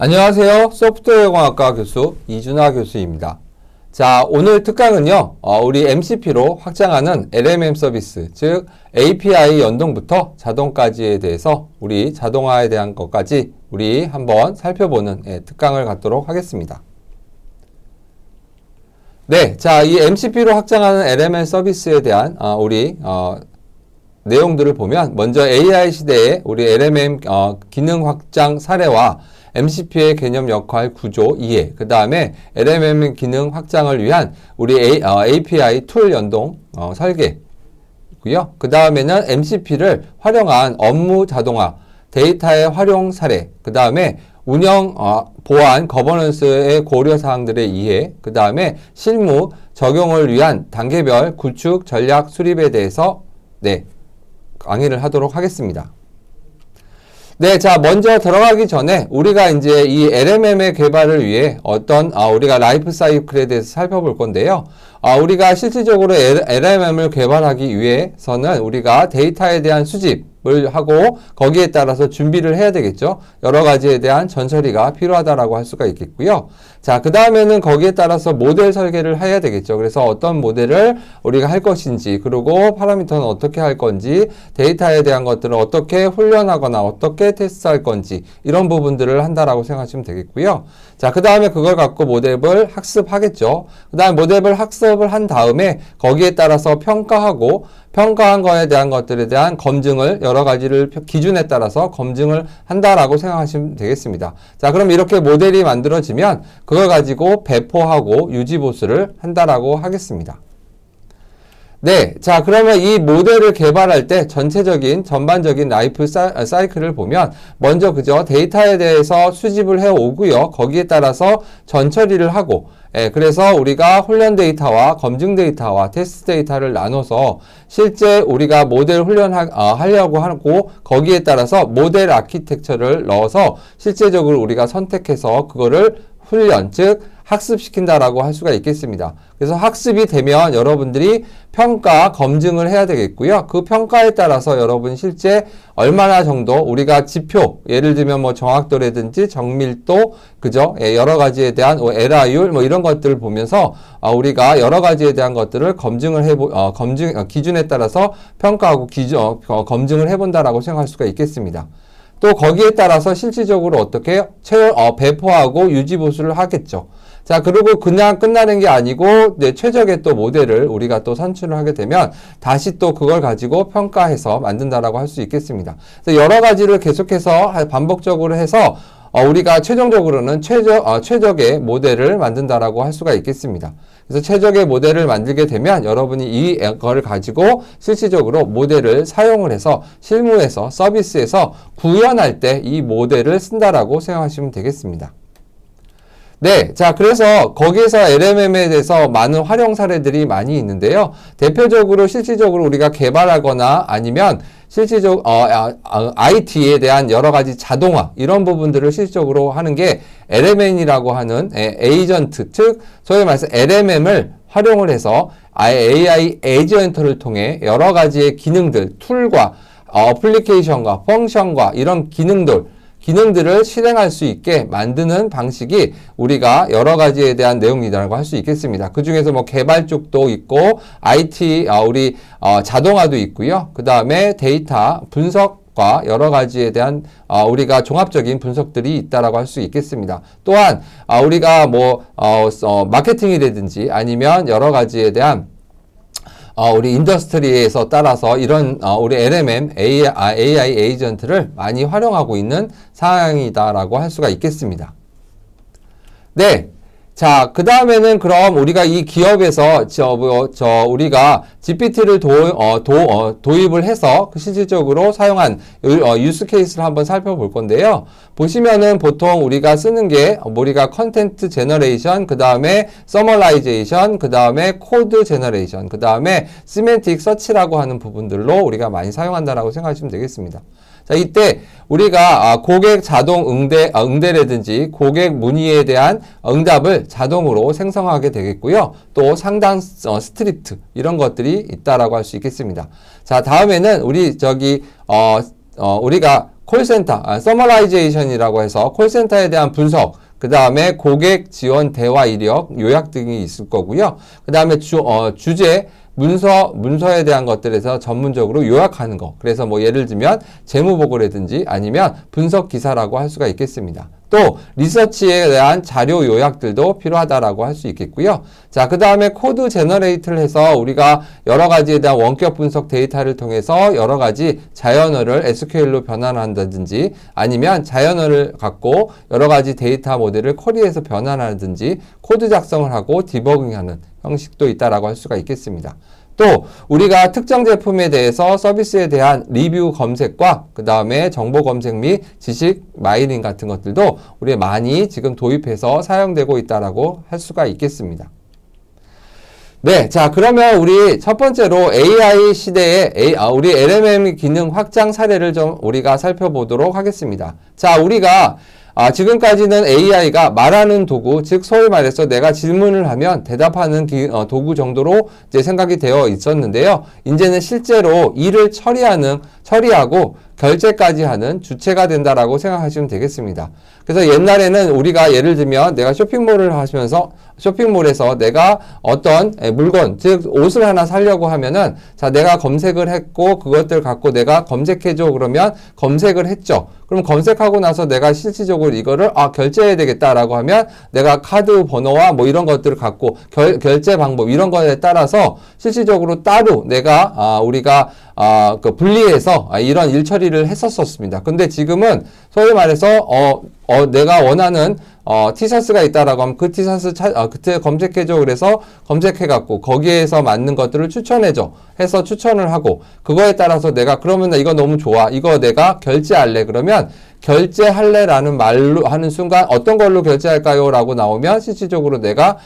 안녕하세요. 소프트웨어공학과 교수 이준하 교수입니다. 자, 오늘 특강은요, 우리 MCP로 확장하는 LMM 서비스, 즉 API 연동부터 자동까지에 대해서 우리 자동화에 대한 것까지 우리 한번 살펴보는 특강을 갖도록 하겠습니다. 네, 자, 이 MCP로 확장하는 LMM 서비스에 대한 우리 내용들을 보면 먼저 AI 시대의 우리 LMM 기능 확장 사례와 MCP의 개념 역할 구조 이해, 그 다음에 LMM 기능 확장을 위한 우리 API 툴 연동 설계고요. 그 다음에는 MCP를 활용한 업무 자동화, 데이터의 활용 사례, 그 다음에 운영, 보안, 거버넌스의 고려 사항들의 이해, 그 다음에 실무 적용을 위한 단계별 구축 전략 수립에 대해서 강의를 하도록 하겠습니다. 네, 자, 먼저 들어가기 전에 우리가 이제 이 LMM의 개발을 위해 어떤 우리가 라이프 사이클에 대해서 살펴볼 건데요. 우리가 실질적으로 LMM을 개발하기 위해서는 우리가 데이터에 대한 수집을 하고 거기에 따라서 준비를 해야 되겠죠. 여러 가지에 대한 전처리가 필요하다라고 할 수가 있겠고요. 자, 그 다음에는 거기에 따라서 모델 설계를 해야 되겠죠. 그래서 어떤 모델을 우리가 할 것인지, 그리고 파라미터는 어떻게 할 건지, 데이터에 대한 것들을 어떻게 훈련하거나 어떻게 테스트할 건지, 이런 부분들을 한다라고 생각하시면 되겠고요. 자, 그 다음에 그걸 갖고 모델을 학습하겠죠. 그 다음에 모델을 학습을 한 다음에 거기에 따라서 평가하고, 평가한 거에 대한 것들에 대한 검증을 여러 가지를 기준에 따라서 검증을 한다라고 생각하시면 되겠습니다. 자, 그럼 이렇게 모델이 만들어지면 그걸 가지고 배포하고 유지보수를 한다라고 하겠습니다. 네, 자, 그러면 이 모델을 개발할 때 전반적인 라이프 사이클을 보면 먼저 그죠, 데이터에 대해서 수집을 해 오고요. 거기에 따라서 전처리를 하고, 그래서 우리가 훈련 데이터와 검증 데이터와 테스트 데이터를 나눠서 실제 우리가 모델 하려고 하고 거기에 따라서 모델 아키텍처를 넣어서 실제적으로 우리가 선택해서 그거를 훈련, 즉 학습시킨다라고 할 수가 있겠습니다. 그래서 학습이 되면 여러분들이 평가, 검증을 해야 되겠고요. 그 평가에 따라서 여러분 실제 얼마나 정도 우리가 지표, 예를 들면 뭐 정확도라든지 정밀도, 그죠? 여러 가지에 대한 에러율, 뭐 이런 것들을 보면서 우리가 여러 가지에 대한 것들을 검증을 기준에 따라서 평가하고 검증을 해본다라고 생각할 수가 있겠습니다. 또 거기에 따라서 실질적으로 어떻게 배포하고 유지보수를 하겠죠. 자, 그리고 그냥 끝나는 게 아니고 최적의 또 모델을 우리가 또 선출을 하게 되면 다시 또 그걸 가지고 평가해서 만든다라고 할 수 있겠습니다. 그래서 여러 가지를 계속해서 반복적으로 해서 우리가 최종적으로는 최적의 모델을 만든다라고 할 수가 있겠습니다. 그래서 최적의 모델을 만들게 되면 여러분이 이걸 가지고 실질적으로 모델을 사용을 해서 실무에서 서비스에서 구현할 때 이 모델을 쓴다라고 생각하시면 되겠습니다. 네, 자, 그래서 거기에서 LMM에 대해서 많은 활용 사례들이 많이 있는데요. 대표적으로 실질적으로 우리가 개발하거나 아니면 실질적 IT에 대한 여러 가지 자동화 이런 부분들을 실질적으로 하는 게 LMM이라고 하는 에이전트, 즉 소위 말해서 LMM을 활용을 해서 AI 에이전트를 통해 여러 가지의 기능들, 툴과 어플리케이션과 펑션과 이런 기능들을 실행할 수 있게 만드는 방식이 우리가 여러 가지에 대한 내용이라고 할 수 있겠습니다. 그 중에서 뭐 개발 쪽도 있고, IT, 자동화도 있고요. 그 다음에 데이터 분석과 여러 가지에 대한 우리가 종합적인 분석들이 있다라고 할 수 있겠습니다. 또한 우리가 마케팅이라든지 아니면 여러 가지에 대한 우리 인더스트리에서 따라서 이런 우리 LMM, AI 에이전트를 많이 활용하고 있는 상황이다라고 할 수가 있겠습니다. 네. 자, 그 다음에는 그럼 우리가 이 기업에서 우리가 GPT를 도입을 해서 실질적으로 사용한 유스 케이스를 한번 살펴볼 건데요. 보시면은 보통 우리가 쓰는 게 우리가 컨텐트 제너레이션, 그 다음에 서머라이제이션, 그 다음에 코드 제너레이션, 그 다음에 시멘틱 서치라고 하는 부분들로 우리가 많이 사용한다라고 생각하시면 되겠습니다. 자, 이때 우리가 고객 자동 응대라든지 고객 문의에 대한 응답을 자동으로 생성하게 되겠고요. 또 상단 스크립트 이런 것들이 있다라고 할 수 있겠습니다. 자, 다음에는 우리가 콜센터, 서머라이제이션이라고 해서 콜센터에 대한 분석, 그 다음에 고객 지원 대화 이력, 요약 등이 있을 거고요. 그 다음에 주제, 문서에 대한 것들에서 전문적으로 요약하는 거. 그래서 뭐 예를 들면 재무보고라든지 아니면 분석 기사라고 할 수가 있겠습니다. 또 리서치에 대한 자료 요약들도 필요하다라고 할 수 있겠고요. 자, 그 다음에 코드 제너레이트를 해서 우리가 여러 가지에 대한 원격 분석 데이터를 통해서 여러 가지 자연어를 SQL로 변환한다든지 아니면 자연어를 갖고 여러 가지 데이터 모델을 쿼리해서 변환하든지 코드 작성을 하고 디버깅하는 형식도 있다라고 할 수가 있겠습니다. 또 우리가 특정 제품에 대해서 서비스에 대한 리뷰 검색과 그 다음에 정보 검색 및 지식 마이닝 같은 것들도 우리 많이 지금 도입해서 사용되고 있다라고 할 수가 있겠습니다. 네, 자 그러면 우리 첫 번째로 AI 시대의 우리 LMM 기능 확장 사례를 좀 우리가 살펴보도록 하겠습니다. 자, 우리가 지금까지는 AI가 말하는 도구, 즉 소위 말해서 내가 질문을 하면 대답하는 도구 정도로 이제 생각이 되어 있었는데요. 이제는 실제로 일을 처리하고 결제까지 하는 주체가 된다라고 생각하시면 되겠습니다. 그래서 옛날에는 우리가 예를 들면 내가 쇼핑몰을 하시면서 쇼핑몰에서 내가 어떤 물건, 즉 옷을 하나 사려고 하면은 자 내가 검색을 했고 그것들 갖고 내가 검색해줘 그러면 검색을 했죠. 그럼 검색하고 나서 내가 실질적으로 이거를 결제해야 되겠다라고 하면 내가 카드 번호와 뭐 이런 것들을 갖고 결제 방법 이런 거에 따라서 실질적으로 따로 내가 우리가 분리해서 이런 일 처리를 했었습니다. 근데 지금은 소위 말해서 내가 원하는 티셔츠가 있다라고 하면 그 티셔츠 그때 검색해줘 그래서 검색해갖고 거기에서 맞는 것들을 추천해줘 해서 추천을 하고 그거에 따라서 내가 그러면 나 이거 너무 좋아 이거 내가 결제할래 그러면 결제할래라는 말로 하는 순간 어떤 걸로 결제할까요? 라고 나오면 실질적으로 내가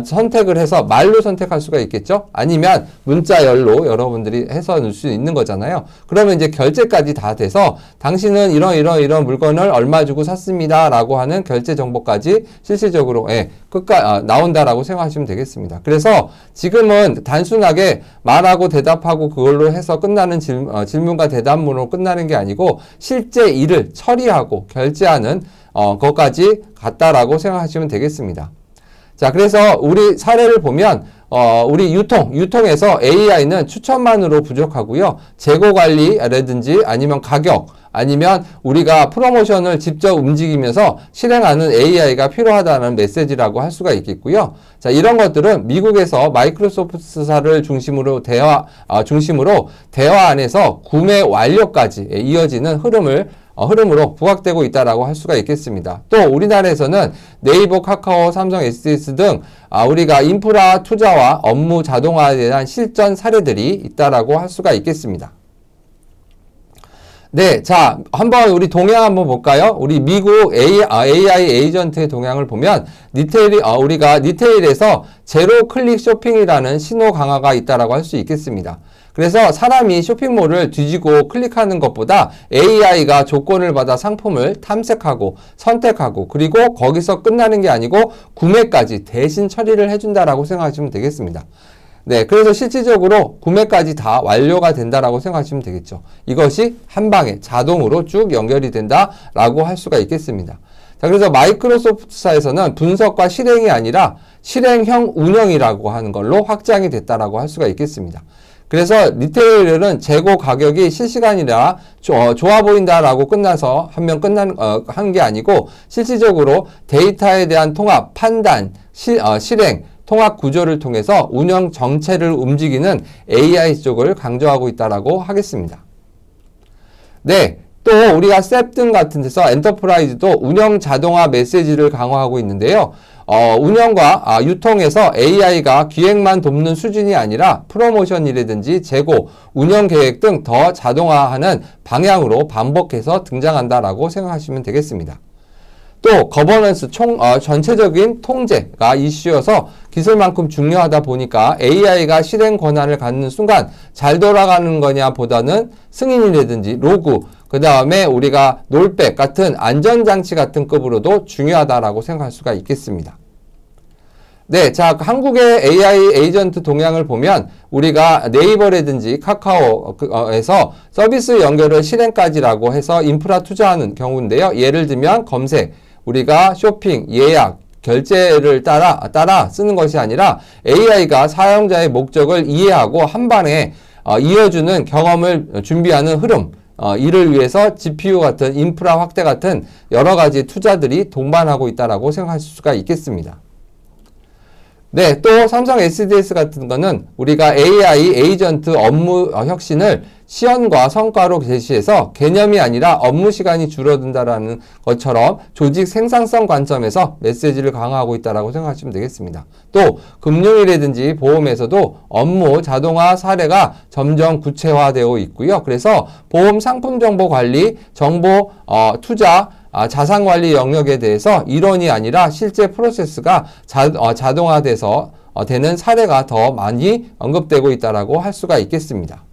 선택을 해서 말로 선택할 수가 있겠죠? 아니면 문자열로 여러분들이 해서 넣을 수 있는 거잖아요. 그러면 이제 결제까지 다 돼서 당신은 이런 물건을 얼마 주고 샀습니다. 라고 하는 결제 정보까지 실질적으로 나온다라고 생각하시면 되겠습니다. 그래서 지금은 단순하게 말하고 대답하고 그걸로 해서 끝나는 질문과 대답문으로 끝나는 게 아니고 실제 일을 처리하고 결제하는 것까지 같다라고 생각하시면 되겠습니다. 자, 그래서 우리 사례를 보면 우리 유통에서 AI는 추천만으로 부족하고요. 재고 관리라든지 아니면 가격 아니면 우리가 프로모션을 직접 움직이면서 실행하는 AI가 필요하다는 메시지라고 할 수가 있겠고요. 자, 이런 것들은 미국에서 마이크로소프트사를 중심으로 대화 안에서 구매 완료까지 이어지는 흐름으로 부각되고 있다라고 할 수가 있겠습니다. 또 우리나라에서는 네이버, 카카오, 삼성, SDS 등 우리가 인프라 투자와 업무 자동화에 대한 실전 사례들이 있다라고 할 수가 있겠습니다. 네, 자, 한번 우리 동향 한번 볼까요? 우리 미국 AI 에이전트의 동향을 보면 우리가 리테일에서 제로 클릭 쇼핑이라는 신호 강화가 있다라고 할 수 있겠습니다. 그래서 사람이 쇼핑몰을 뒤지고 클릭하는 것보다 AI가 조건을 받아 상품을 탐색하고 선택하고 그리고 거기서 끝나는 게 아니고 구매까지 대신 처리를 해준다라고 생각하시면 되겠습니다. 네, 그래서 실질적으로 구매까지 다 완료가 된다라고 생각하시면 되겠죠. 이것이 한 방에 자동으로 쭉 연결이 된다라고 할 수가 있겠습니다. 자, 그래서 마이크로소프트사에서는 분석과 실행이 아니라 실행형 운영이라고 하는 걸로 확장이 됐다라고 할 수가 있겠습니다. 그래서 리테일은 재고 가격이 실시간이라 좋아 보인다라고 끝나서 한 게 아니고 실질적으로 데이터에 대한 통합, 판단, 실행, 통합 구조를 통해서 운영 정체를 움직이는 AI 쪽을 강조하고 있다라고 하겠습니다. 네. 또 우리가 셉 등 같은 데서 엔터프라이즈도 운영 자동화 메시지를 강화하고 있는데요. 운영과 유통에서 AI가 기획만 돕는 수준이 아니라 프로모션이라든지 재고, 운영 계획 등 더 자동화하는 방향으로 반복해서 등장한다라고 생각하시면 되겠습니다. 또 거버넌스 전체적인 통제가 이슈여서 기술만큼 중요하다 보니까 AI가 실행 권한을 갖는 순간 잘 돌아가는 거냐 보다는 승인이라든지 로그, 그 다음에 우리가 롤백 같은 안전장치 같은 급으로도 중요하다라고 생각할 수가 있겠습니다. 네, 자, 한국의 AI 에이전트 동향을 보면 우리가 네이버라든지 카카오에서 서비스 연결을 실행까지라고 해서 인프라 투자하는 경우인데요. 예를 들면 검색, 우리가 쇼핑, 예약, 결제를 따라 쓰는 것이 아니라 AI가 사용자의 목적을 이해하고 한 방에 이어주는 경험을 준비하는 흐름, 이를 위해서 GPU 같은 인프라 확대 같은 여러 가지 투자들이 동반하고 있다라고 생각할 수가 있겠습니다. 네, 또 삼성 SDS 같은 거는 우리가 AI 에이전트 업무 혁신을 시연과 성과로 제시해서 개념이 아니라 업무 시간이 줄어든다라는 것처럼 조직 생산성 관점에서 메시지를 강화하고 있다라고 생각하시면 되겠습니다. 또 금융이라든지 보험에서도 업무 자동화 사례가 점점 구체화되어 있고요. 그래서 보험 상품 정보 관리, 정보 투자, 자산관리 영역에 대해서 이론이 아니라 실제 프로세스가 자동화돼서 되는 사례가 더 많이 언급되고 있다라고 할 수가 있겠습니다.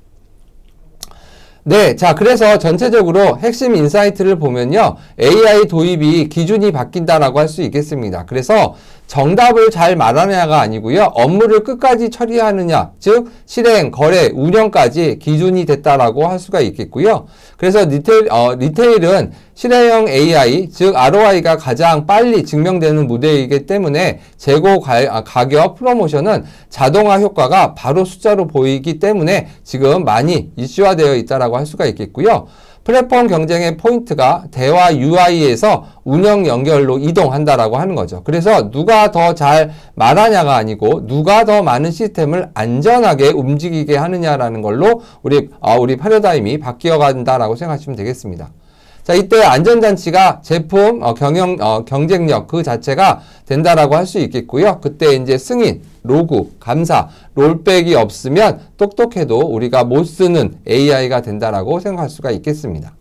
네, 자, 그래서 전체적으로 핵심 인사이트를 보면요, AI 도입이 기준이 바뀐다라고 할 수 있겠습니다. 그래서 정답을 잘 말하느냐가 아니고요, 업무를 끝까지 처리하느냐, 즉 실행, 거래, 운영까지 기준이 됐다라고 할 수가 있겠고요. 그래서 리테일은 실행형 AI, 즉 ROI가 가장 빨리 증명되는 무대이기 때문에 재고 가격 프로모션은 자동화 효과가 바로 숫자로 보이기 때문에 지금 많이 이슈화되어 있다라고 할 수가 있겠고요. 플랫폼 경쟁의 포인트가 대화 UI에서 운영 연결로 이동한다라고 하는 거죠. 그래서 누가 더 잘 말하냐가 아니고 누가 더 많은 시스템을 안전하게 움직이게 하느냐라는 걸로 우리 패러다임이 바뀌어 간다라고 생각하시면 되겠습니다. 자, 이때 안전장치가 제품 경쟁력 그 자체가 된다라고 할 수 있겠고요. 그때 이제 승인, 로그, 감사, 롤백이 없으면 똑똑해도 우리가 못 쓰는 AI가 된다라고 생각할 수가 있겠습니다.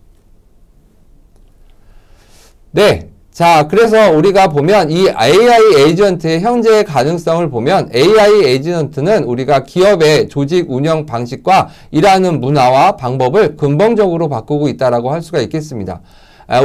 네. 자, 그래서 우리가 보면 이 AI 에이전트의 현재의 가능성을 보면 AI 에이전트는 우리가 기업의 조직 운영 방식과 일하는 문화와 방법을 근본적으로 바꾸고 있다라고 할 수가 있겠습니다.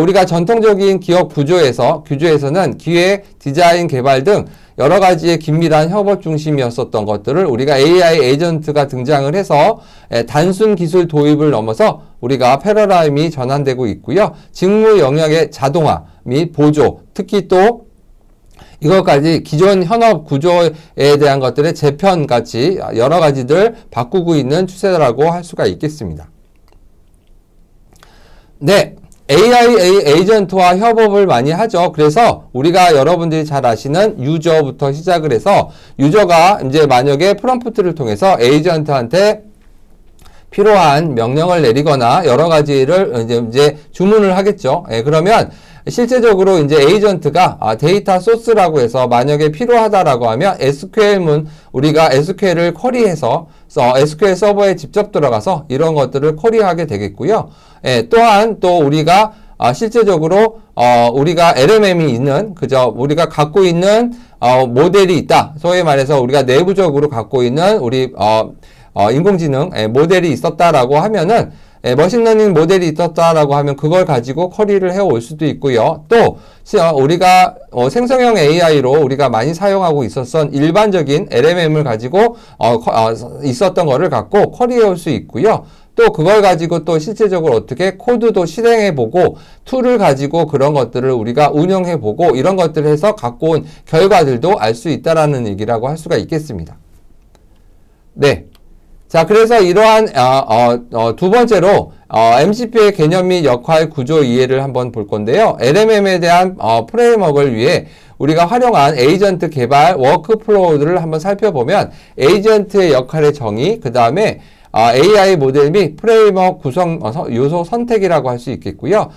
우리가 전통적인 기업 규조에서는 기획, 디자인, 개발 등 여러 가지의 긴밀한 협업 중심이었었던 것들을 우리가 AI 에이전트가 등장을 해서 단순 기술 도입을 넘어서 우리가 패러다임이 전환되고 있고요. 직무 영역의 자동화 및 보조, 특히 또 이것까지 기존 현업 구조에 대한 것들의 재편 같이 여러 가지들 바꾸고 있는 추세라고 할 수가 있겠습니다. 네. AI 에이전트와 협업을 많이 하죠. 그래서 우리가 여러분들이 잘 아시는 유저부터 시작을 해서 유저가 이제 만약에 프롬프트를 통해서 에이전트한테 필요한 명령을 내리거나 여러 가지를 이제 주문을 하겠죠. 그러면 실제적으로 이제 에이전트가 데이터 소스라고 해서 만약에 필요하다라고 하면 SQL문 우리가 SQL을 쿼리해서 SQL 서버에 직접 들어가서 이런 것들을 쿼리하게 되겠고요. 또한 또 우리가 실제적으로 우리가 LMM이 있는 우리가 갖고 있는 모델이 있다. 소위 말해서 우리가 내부적으로 갖고 있는 우리 인공지능 모델이 있었다라고 하면은 머신러닝 모델이 있었다라고 하면 그걸 가지고 쿼리를 해올 수도 있고요. 또 우리가 생성형 AI로 우리가 많이 사용하고 있었던 일반적인 LMM을 가지고 있었던 거를 갖고 쿼리해올 수 있고요. 또 그걸 가지고 또 실제적으로 어떻게 코드도 실행해보고 툴을 가지고 그런 것들을 우리가 운영해보고 이런 것들을 해서 갖고 온 결과들도 알 수 있다라는 얘기라고 할 수가 있겠습니다. 네. 자, 그래서 이러한 두 번째로 MCP의 개념 및 역할 구조 이해를 한번 볼 건데요. LMM에 대한 프레임워크를 위해 우리가 활용한 에이전트 개발 워크플로우들을 한번 살펴보면 에이전트의 역할의 정의, 그 다음에 AI 모델 및 프레임워크 구성 요소 선택이라고 할 수 있겠고요.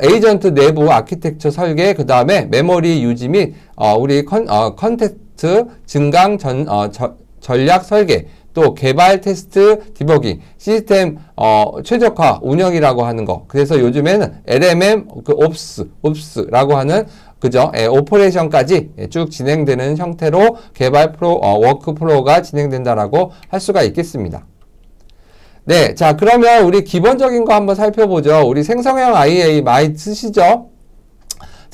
에이전트 내부 아키텍처 설계, 그 다음에 메모리 유지 및 우리 컨텍스트 증강 전략 설계, 또 개발, 테스트, 디버깅, 시스템 최적화, 운영이라고 하는 거. 그래서 요즘에는 LMM, 옵스라고 하는 오퍼레이션까지 쭉 진행되는 형태로 개발 워크플로우가 진행된다라고 할 수가 있겠습니다. 네, 자, 그러면 우리 기본적인 거 한번 살펴보죠. 우리 생성형 IA 많이 쓰시죠?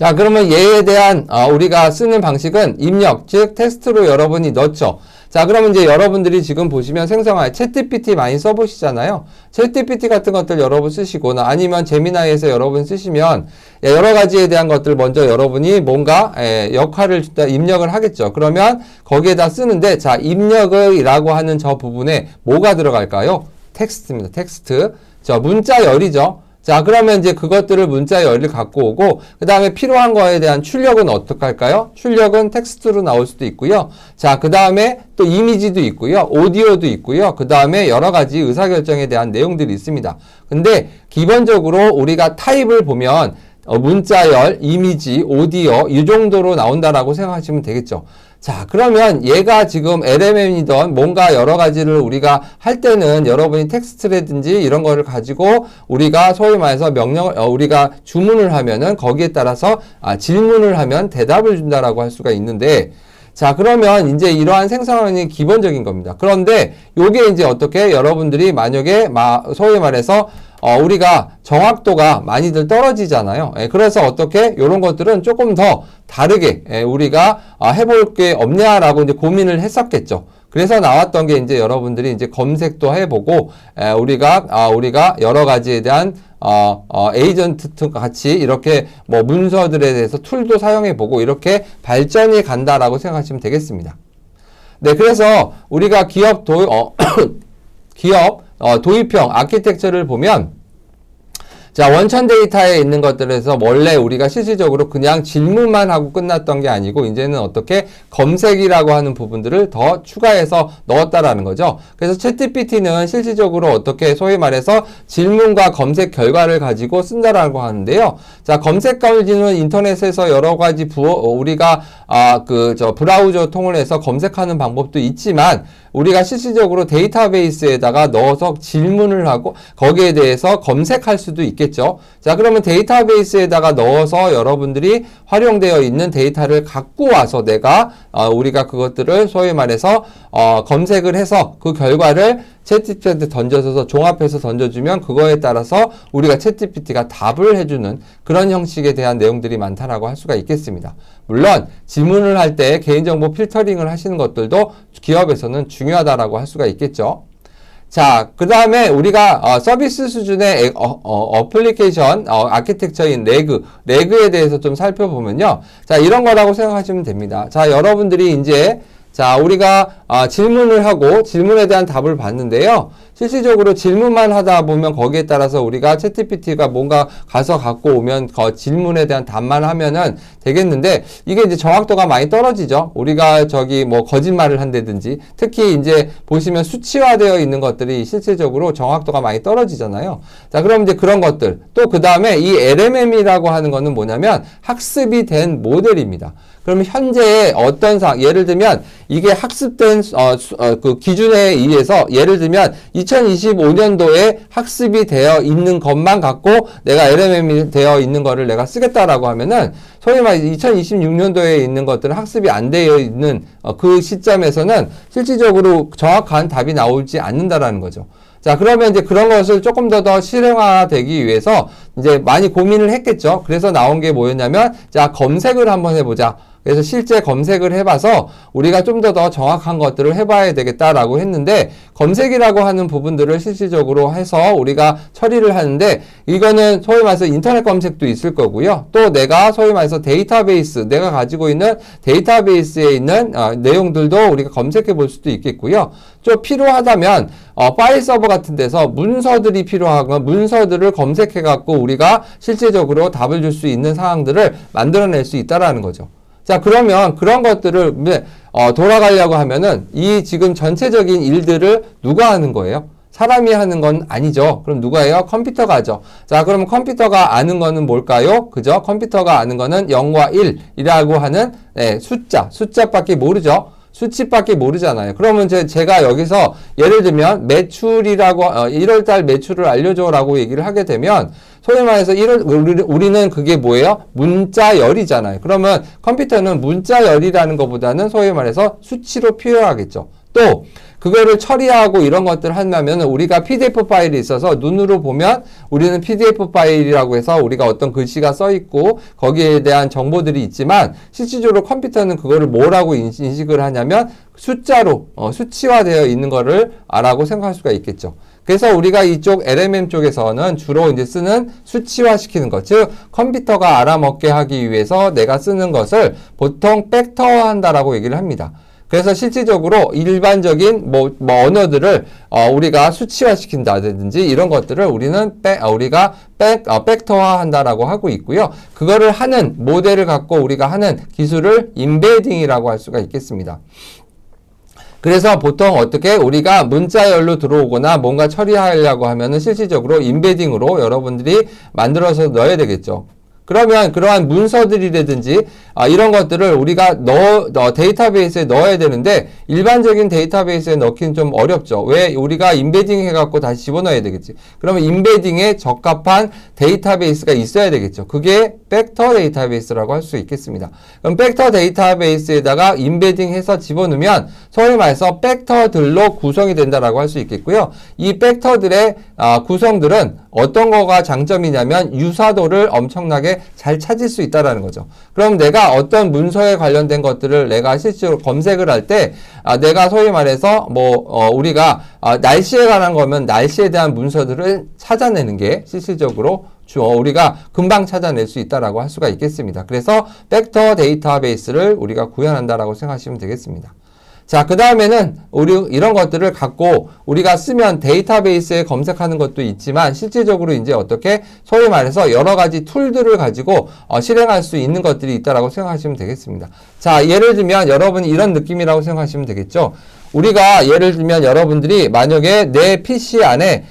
자, 그러면 얘에 대한 우리가 쓰는 방식은 입력, 즉 텍스트로 여러분이 넣죠. 자, 그러면 이제 여러분들이 지금 보시면 생성할 챗GPT 많이 써보시잖아요. 챗GPT 같은 것들 여러분 쓰시거나 아니면 제미나이에서 여러분 쓰시면 여러 가지에 대한 것들 먼저 여러분이 뭔가 역할을 입력을 하겠죠. 그러면 거기에다 쓰는데, 자, 입력이라고 하는 저 부분에 뭐가 들어갈까요? 텍스트입니다. 텍스트. 저 문자열이죠. 자, 그러면 이제 그것들을 문자열을 갖고 오고, 그 다음에 필요한 거에 대한 출력은 어떻게 할까요? 출력은 텍스트로 나올 수도 있고요. 자, 그 다음에 또 이미지도 있고요. 오디오도 있고요. 그 다음에 여러 가지 의사결정에 대한 내용들이 있습니다. 근데 기본적으로 우리가 타입을 보면 문자열, 이미지, 오디오 이 정도로 나온다라고 생각하시면 되겠죠. 자, 그러면 얘가 지금 LMM이든 뭔가 여러 가지를 우리가 할 때는 여러분이 텍스트라든지 이런 거를 가지고 우리가 소위 말해서 우리가 주문을 하면은 거기에 따라서 질문을 하면 대답을 준다라고 할 수가 있는데, 자, 그러면 이제 이러한 생성하는 기본적인 겁니다. 그런데 요게 이제 어떻게 여러분들이 만약에 소위 말해서 우리가 정확도가 많이들 떨어지잖아요. 그래서 어떻게 요런 것들은 조금 더 다르게 우리가 해볼 게 없냐라고 이제 고민을 했었겠죠. 그래서 나왔던 게 이제 여러분들이 이제 검색도 해보고 우리가 여러 가지에 대한 에이전트 같이 이렇게 뭐 문서들에 대해서 툴도 사용해보고 이렇게 발전이 간다라고 생각하시면 되겠습니다. 네, 그래서 우리가 기업 도입형 아키텍처를 보면, 자, 원천 데이터에 있는 것들에서 원래 우리가 실질적으로 그냥 질문만 하고 끝났던 게 아니고 이제는 어떻게 검색이라고 하는 부분들을 더 추가해서 넣었다라는 거죠. 그래서 챗GPT는 실질적으로 어떻게 소위 말해서 질문과 검색 결과를 가지고 쓴다라고 하는데요. 자, 검색 기능은 인터넷에서 여러 가지 우리가 브라우저 통을 해서 검색하는 방법도 있지만 우리가 실질적으로 데이터베이스에다가 넣어서 질문을 하고 거기에 대해서 검색할 수도 있겠죠. 자, 그러면 데이터베이스에다가 넣어서 여러분들이 활용되어 있는 데이터를 갖고 와서 우리가 그것들을 소위 말해서 검색을 해서 그 결과를 챗GPT한테 던져서 종합해서 던져주면 그거에 따라서 우리가 챗GPT가 답을 해주는 그런 형식에 대한 내용들이 많다라고 할 수가 있겠습니다. 물론 질문을 할 때 개인정보 필터링을 하시는 것들도 기업에서는 중요하다라고 할 수가 있겠죠. 자, 그 다음에 우리가 서비스 수준의 어플리케이션 아키텍처인 레그에 대해서 좀 살펴보면요. 자, 이런 거라고 생각하시면 됩니다. 자, 여러분들이 이제 우리가 질문을 하고 질문에 대한 답을 받는데요. 실질적으로 질문만 하다 보면 거기에 따라서 우리가 챗GPT가 뭔가 가서 갖고 오면 그 질문에 대한 답만 하면은 되겠는데 이게 이제 정확도가 많이 떨어지죠. 우리가 뭐 거짓말을 한다든지 특히 이제 보시면 수치화되어 있는 것들이 실질적으로 정확도가 많이 떨어지잖아요. 자, 그럼 이제 그런 것들 또 그 다음에 이 LMM이라고 하는 거는 뭐냐면 학습이 된 모델입니다. 그러면 현재의 어떤 예를 들면 이게 학습된 그 기준에 의해서 예를 들면 2025년도에 학습이 되어 있는 것만 갖고 내가 LMM이 되어 있는 거를 내가 쓰겠다라고 하면은 소위 말해서 2026년도에 있는 것들은 학습이 안 되어 있는 그 시점에서는 실질적으로 정확한 답이 나오지 않는다라는 거죠. 자, 그러면 이제 그런 것을 조금 더 실행화되기 위해서 이제 많이 고민을 했겠죠. 그래서 나온 게 뭐였냐면, 자, 검색을 한번 해보자. 그래서 실제 검색을 해봐서 우리가 좀 더 정확한 것들을 해봐야 되겠다라고 했는데 검색이라고 하는 부분들을 실질적으로 해서 우리가 처리를 하는데 이거는 소위 말해서 인터넷 검색도 있을 거고요. 또 내가 소위 말해서 데이터베이스, 내가 가지고 있는 데이터베이스에 있는 내용들도 우리가 검색해 볼 수도 있겠고요. 좀 필요하다면 파일 서버 같은 데서 문서들이 필요하건 문서들을 검색해 갖고 우리가 실제적으로 답을 줄 수 있는 상황들을 만들어낼 수 있다라는 거죠. 자, 그러면 그런 것들을 돌아가려고 하면은 이 지금 전체적인 일들을 누가 하는 거예요? 사람이 하는 건 아니죠. 그럼 누가 해요? 컴퓨터가 하죠. 자, 그럼 컴퓨터가 아는 거는 뭘까요? 그죠? 컴퓨터가 아는 거는 0과 1이라고 하는 숫자밖에 모르죠. 수치밖에 모르잖아요. 그러면 제가 여기서 예를 들면 매출이라고 1월달 매출을 알려줘라고 얘기를 하게 되면 소위 말해서 우리는 그게 뭐예요? 문자열이잖아요. 그러면 컴퓨터는 문자열이라는 것보다는 소위 말해서 수치로 표현하겠죠. 또 그거를 처리하고 이런 것들을 한다면 우리가 PDF 파일이 있어서 눈으로 보면 우리는 PDF 파일이라고 해서 우리가 어떤 글씨가 써 있고 거기에 대한 정보들이 있지만 실질적으로 컴퓨터는 그거를 뭐라고 인식을 하냐면 숫자로 수치화되어 있는 거를 라고 생각할 수가 있겠죠. 그래서 우리가 이쪽 LMM 쪽에서는 주로 이제 쓰는 수치화 시키는 것, 즉 컴퓨터가 알아먹게 하기 위해서 내가 쓰는 것을 보통 팩터화 한다라고 얘기를 합니다. 그래서 실질적으로 일반적인 언어들을 우리가 수치화 시킨다든지 이런 것들을 우리는 팩터화 한다라고 하고 있고요. 그거를 하는 모델을 갖고 우리가 하는 기술을 임베딩이라고 할 수가 있겠습니다. 그래서 보통 어떻게 우리가 문자열로 들어오거나 뭔가 처리하려고 하면은 실질적으로 임베딩으로 여러분들이 만들어서 넣어야 되겠죠. 그러면 그러한 문서들이라든지 이런 것들을 우리가 데이터베이스에 넣어야 되는데 일반적인 데이터베이스에 넣기는 좀 어렵죠. 왜? 우리가 임베딩 해갖고 다시 집어넣어야 되겠지. 그러면 임베딩에 적합한 데이터베이스가 있어야 되겠죠. 그게 팩터 데이터베이스라고 할 수 있겠습니다. 그럼 팩터 데이터베이스에다가 임베딩 해서 집어넣으면 소위 말해서 팩터들로 구성이 된다라고 할 수 있겠고요. 이 팩터들의 구성들은 어떤 거가 장점이냐면 유사도를 엄청나게 잘 찾을 수 있다라는 거죠. 그럼 내가 어떤 문서에 관련된 것들을 내가 실제로 검색을 할 때 내가 소위 말해서 우리가 날씨에 관한 거면 날씨에 대한 문서들을 찾아내는 게 실질적으로 우리가 금방 찾아낼 수 있다라고 할 수가 있겠습니다. 그래서 팩터 데이터베이스를 우리가 구현한다라고 생각하시면 되겠습니다. 자, 그 다음에는 우리 이런 것들을 갖고 우리가 쓰면 데이터베이스에 검색하는 것도 있지만 실질적으로 이제 어떻게 소위 말해서 여러 가지 툴들을 가지고 실행할 수 있는 것들이 있다라고 생각하시면 되겠습니다. 자, 예를 들면 여러분이 이런 느낌이라고 생각하시면 되겠죠. 우리가 예를 들면 여러분들이 만약에 내 PC 안에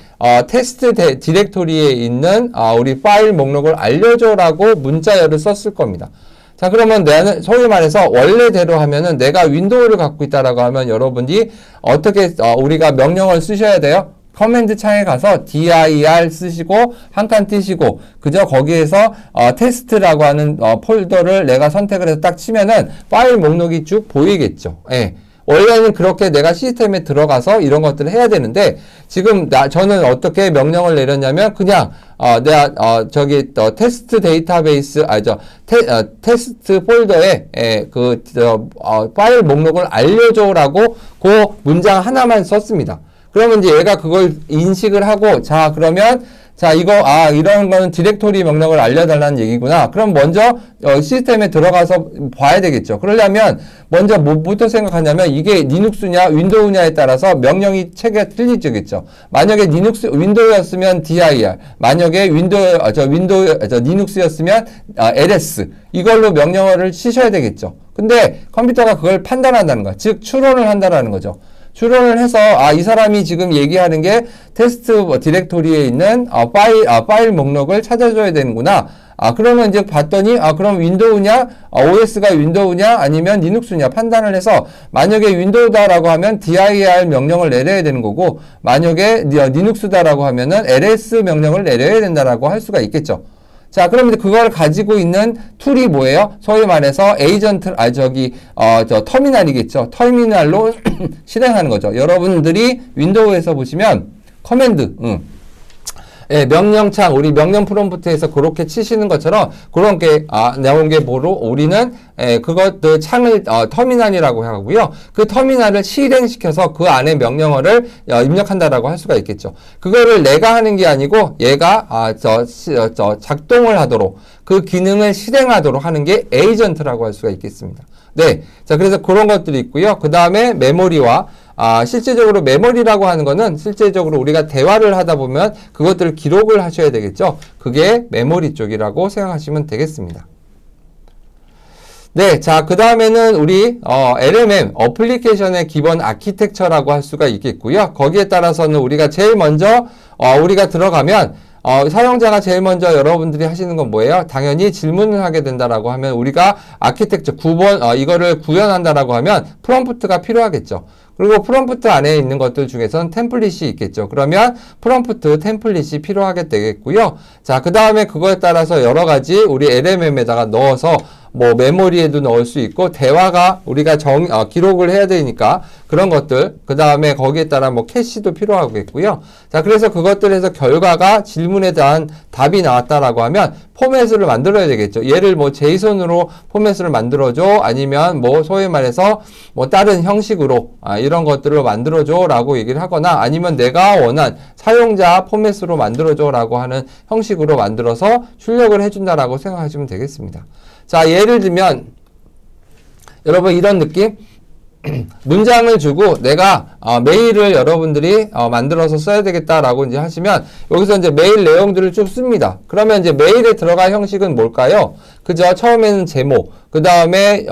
테스트 디렉토리에 있는 우리 파일 목록을 알려줘라고 문자열을 썼을 겁니다. 자, 그러면 나는 소위 말해서 원래대로 하면은 내가 윈도우를 갖고 있다라고 하면 여러분이 어떻게 우리가 명령을 쓰셔야 돼요? 커맨드 창에 가서 dir 쓰시고 한 칸 띄시고 그저 거기에서 테스트라고 하는 폴더를 내가 선택을 해서 딱 치면은 파일 목록이 쭉 보이겠죠. 예. 원래는 그렇게 내가 시스템에 들어가서 이런 것들을 해야 되는데 지금 저는 어떻게 명령을 내렸냐면 그냥 내가 테스트 데이터베이스 테스트 폴더에 파일 목록을 알려줘라고 그 문장 하나만 썼습니다. 그러면 이제 얘가 그걸 인식을 하고 자 그러면 자, 이런 거는 디렉토리 명령을 알려달라는 얘기구나. 그럼 먼저, 시스템에 들어가서 봐야 되겠죠. 그러려면, 먼저 뭐부터 생각하냐면, 이게 리눅스냐, 윈도우냐에 따라서 명령이 체계가 틀리겠죠. 만약에 윈도우였으면 dir, 만약에 리눅스였으면, ls. 이걸로 명령어를 치셔야 되겠죠. 근데 컴퓨터가 그걸 판단한다는 거야. 즉, 추론을 한다는 거죠. 추론을 해서 이 사람이 지금 얘기하는 게 테스트 디렉토리에 있는 파일 목록을 찾아줘야 되는구나. 그러면 이제 봤더니 그럼 윈도우냐 OS가 윈도우냐 아니면 리눅스냐 판단을 해서 만약에 윈도우다라고 하면 dir 명령을 내려야 되는 거고 만약에 리눅스다라고 하면은 ls 명령을 내려야 된다라고 할 수가 있겠죠. 자, 그러면 그걸 가지고 있는 툴이 뭐예요? 소위 말해서 에이전트, 터미널이겠죠. 터미널로 실행하는 거죠. 여러분들이 윈도우에서 보시면 커맨드, 예, 명령창, 우리 명령 프롬프트에서 그렇게 치시는 것처럼 그런 게 나온 게 뭐로 우리는 그것들 창을 터미널이라고 하고요. 그 터미널을 실행시켜서 그 안에 명령어를 입력한다라고 할 수가 있겠죠. 그거를 내가 하는 게 아니고 얘가 작동을 하도록 그 기능을 실행하도록 하는 게 에이전트라고 할 수가 있겠습니다. 네, 자 그래서 그런 것들이 있고요. 그 다음에 메모리와 실제적으로 메모리라고 하는 거는 실제적으로 우리가 대화를 하다 보면 그것들을 기록을 하셔야 되겠죠. 그게 메모리 쪽이라고 생각하시면 되겠습니다. 네, 자, 그 다음에는 우리, LMM, 어플리케이션의 기본 아키텍처라고 할 수가 있겠고요. 거기에 따라서는 우리가 제일 먼저, 우리가 들어가면, 사용자가 제일 먼저 여러분들이 하시는 건 뭐예요? 당연히 질문을 하게 된다라고 하면 우리가 아키텍처 9번, 이거를 구현한다라고 하면 프롬프트가 필요하겠죠. 그리고 프롬프트 안에 있는 것들 중에선 템플릿이 있겠죠. 그러면 프롬프트 템플릿이 필요하게 되겠고요. 자, 그 다음에 그거에 따라서 여러 가지 우리 LMM에다가 넣어서 뭐 메모리에도 넣을 수 있고 대화가 우리가 기록을 해야 되니까 그런 것들 그 다음에 거기에 따라 뭐 캐시도 필요하겠고요. 자, 그래서 그것들에서 결과가 질문에 대한 답이 나왔다라고 하면 포맷을 만들어야 되겠죠. 얘를 뭐 제이손으로 포맷을 만들어줘 아니면 뭐 소위 말해서 뭐 다른 형식으로 이런 것들을 만들어줘 라고 얘기를 하거나 아니면 내가 원한 사용자 포맷으로 만들어줘 라고 하는 형식으로 만들어서 출력을 해준다라고 생각하시면 되겠습니다. 자, 예를 들면 여러분 이런 느낌? 문장을 주고 내가 메일을 여러분들이 만들어서 써야 되겠다라고 이제 하시면 여기서 이제 메일 내용들을 쭉 씁니다. 그러면 이제 메일에 들어갈 형식은 뭘까요? 그죠? 처음에는 제목, 그 다음에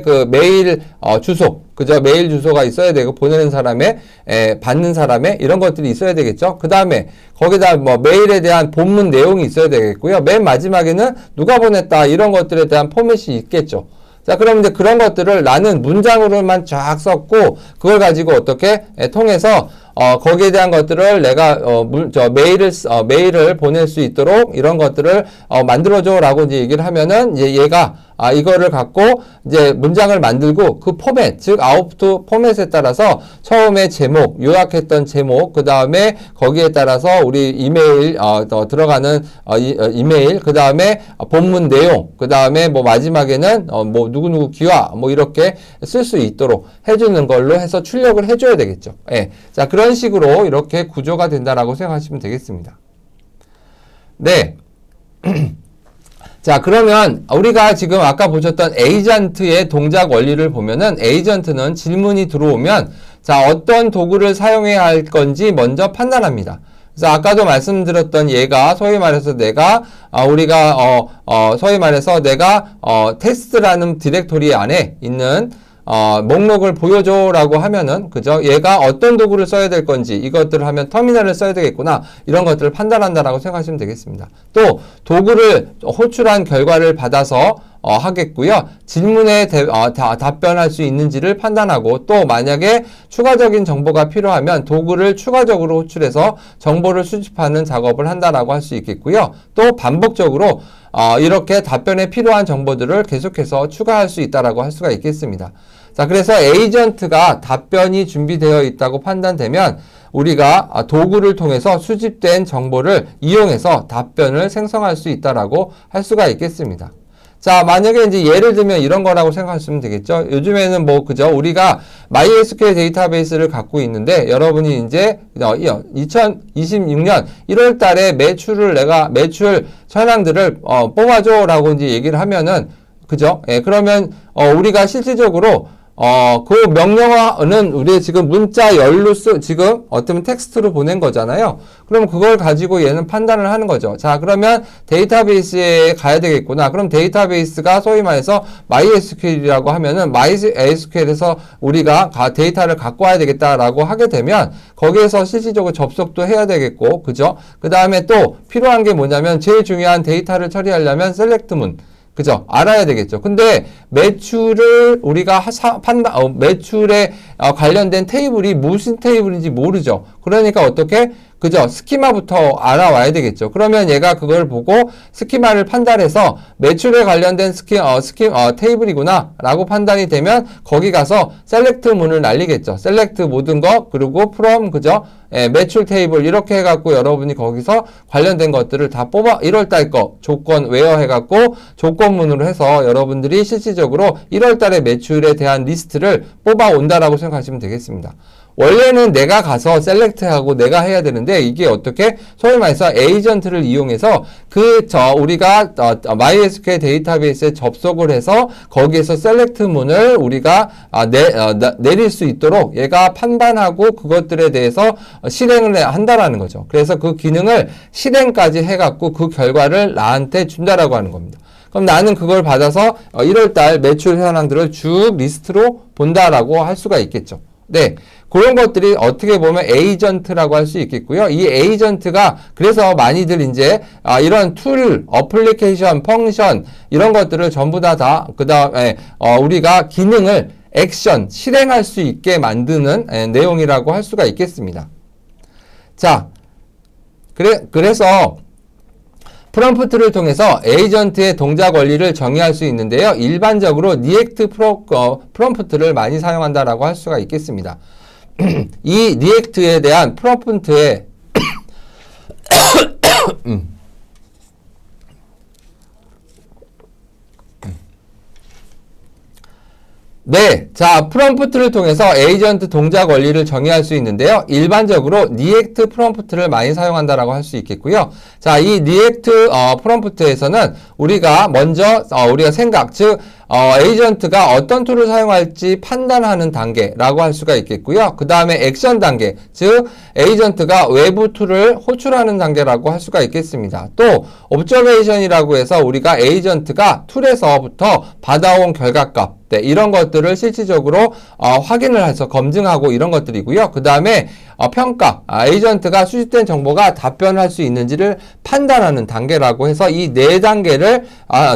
그 메일 주소, 그죠? 메일 주소가 있어야 되고 보내는 사람의 받는 사람의 이런 것들이 있어야 되겠죠. 그 다음에 거기다 뭐 메일에 대한 본문 내용이 있어야 되겠고요. 맨 마지막에는 누가 보냈다 이런 것들에 대한 포맷이 있겠죠. 자, 그럼 이제 그런 것들을 나는 문장으로만 쫙 썼고, 그걸 가지고 어떻게 통해서, 거기에 대한 것들을 내가, 메일을 보낼 수 있도록 이런 것들을, 만들어줘 라고 이제 얘기를 하면은, 이제 얘가, 이거를 갖고 이제 문장을 만들고 그 포맷, 즉 아웃풋 포맷에 따라서 처음에 제목, 요약했던 제목, 그 다음에 거기에 따라서 우리 이메일, 들어가는 이메일, 그 다음에 본문 내용, 그 다음에 뭐 마지막에는 뭐 누구누구 기화, 뭐 이렇게 쓸 수 있도록 해주는 걸로 해서 출력을 해줘야 되겠죠. 예. 자, 그런 식으로 이렇게 구조가 된다라고 생각하시면 되겠습니다. 네. 자, 그러면 우리가 지금 아까 보셨던 에이전트의 동작 원리를 보면은 에이전트는 질문이 들어오면 자, 어떤 도구를 사용해야 할 건지 먼저 판단합니다. 그래서 아까도 말씀드렸던 얘가 소위 말해서 내가 소위 말해서 내가 테스트라는 디렉토리 안에 있는 목록을 보여줘라고 하면은, 그죠? 얘가 어떤 도구를 써야 될 건지, 이것들을 하면 터미널을 써야 되겠구나, 이런 것들을 판단한다라고 생각하시면 되겠습니다. 또, 도구를 호출한 결과를 받아서, 하겠고요. 질문에 답변할 수 있는지를 판단하고, 또 만약에 추가적인 정보가 필요하면 도구를 추가적으로 호출해서 정보를 수집하는 작업을 한다라고 할 수 있겠고요. 또 반복적으로, 이렇게 답변에 필요한 정보들을 계속해서 추가할 수 있다라고 할 수가 있겠습니다. 자, 그래서 에이전트가 답변이 준비되어 있다고 판단되면 우리가 도구를 통해서 수집된 정보를 이용해서 답변을 생성할 수 있다라고 할 수가 있겠습니다. 자, 만약에 이제 예를 들면 이런 거라고 생각하시면 되겠죠. 요즘에는 뭐, 그죠? 우리가 MySQL 데이터베이스를 갖고 있는데, 여러분이 이제, 2026년 1월 달에 매출 현황들을, 뽑아줘라고 이제 얘기를 하면은, 그죠? 예, 그러면, 우리가 실질적으로, 그 명령어는 우리 지금 문자 열로 지금 어떤 텍스트로 보낸 거잖아요. 그럼 그걸 가지고 얘는 판단을 하는 거죠. 자, 그러면 데이터베이스에 가야 되겠구나. 그럼 데이터베이스가 소위 말해서 MySQL이라고 하면은 MySQL에서 우리가 데이터를 갖고 와야 되겠다라고 하게 되면 거기에서 실질적으로 접속도 해야 되겠고, 그죠? 그 다음에 또 필요한 게 뭐냐면 제일 중요한 데이터를 처리하려면 셀렉트문. 그죠? 알아야 되겠죠. 근데 매출을 우리가 매출에 관련된 테이블이 무슨 테이블인지 모르죠. 그러니까 어떻게? 그죠? 스키마부터 알아와야 되겠죠. 그러면 얘가 그걸 보고 스키마를 판단해서 매출에 관련된 테이블이구나 라고 판단이 되면 거기 가서 셀렉트 문을 날리겠죠. 셀렉트 모든 거 그리고 from 그죠? 예, 매출 테이블 이렇게 해갖고 여러분이 거기서 관련된 것들을 다 뽑아 1월달 거 조건 웨어 해갖고 조건문으로 해서 여러분들이 실질적으로 1월달의 매출에 대한 리스트를 뽑아 온다라고 생각하시면 되겠습니다. 원래는 내가 가서 셀렉트하고 내가 해야 되는데 이게 어떻게 소위 말해서 에이전트를 이용해서 우리가 MySQL 데이터베이스에 접속을 해서 거기에서 셀렉트 문을 우리가 내릴 수 있도록 얘가 판단하고 그것들에 대해서 실행을 한다라는 거죠. 그래서 그 기능을 실행까지 해갖고 그 결과를 나한테 준다라고 하는 겁니다. 그럼 나는 그걸 받아서 1월달 매출 현황들을 쭉 리스트로 본다라고 할 수가 있겠죠. 네. 그런 것들이 어떻게 보면 에이전트라고 할 수 있겠고요. 이 에이전트가 그래서 많이들 이제 이런 툴, 어플리케이션, 펑션 이런 것들을 전부 다 그다음에 우리가 기능을 액션, 실행할 수 있게 만드는 내용이라고 할 수가 있겠습니다. 자, 그래서 프롬프트를 통해서 에이전트의 동작 원리를 정의할 수 있는데요. 일반적으로 리액트 프롬프트를 많이 사용한다라고 할 수가 있겠습니다. 이 리액트에 대한 프롬프트의 네, 자, 프롬프트를 통해서 에이전트 동작 원리를 정의할 수 있는데요. 일반적으로 리액트 프롬프트를 많이 사용한다라고 할 수 있겠고요. 자, 이 리액트 프롬프트에서는 우리가 먼저 우리가 생각, 즉 에이전트가 어떤 툴을 사용할지 판단하는 단계라고 할 수가 있겠고요. 그 다음에 액션 단계, 즉 에이전트가 외부 툴을 호출하는 단계라고 할 수가 있겠습니다. 또 옵저베이션이라고 해서 우리가 에이전트가 툴에서부터 받아온 결과값, 네, 이런 것들을 실질적으로 확인을 해서 검증하고 이런 것들이고요. 그 다음에 평가, 에이전트가 수집된 정보가 답변할 수 있는지를 판단하는 단계라고 해서 이 네 단계를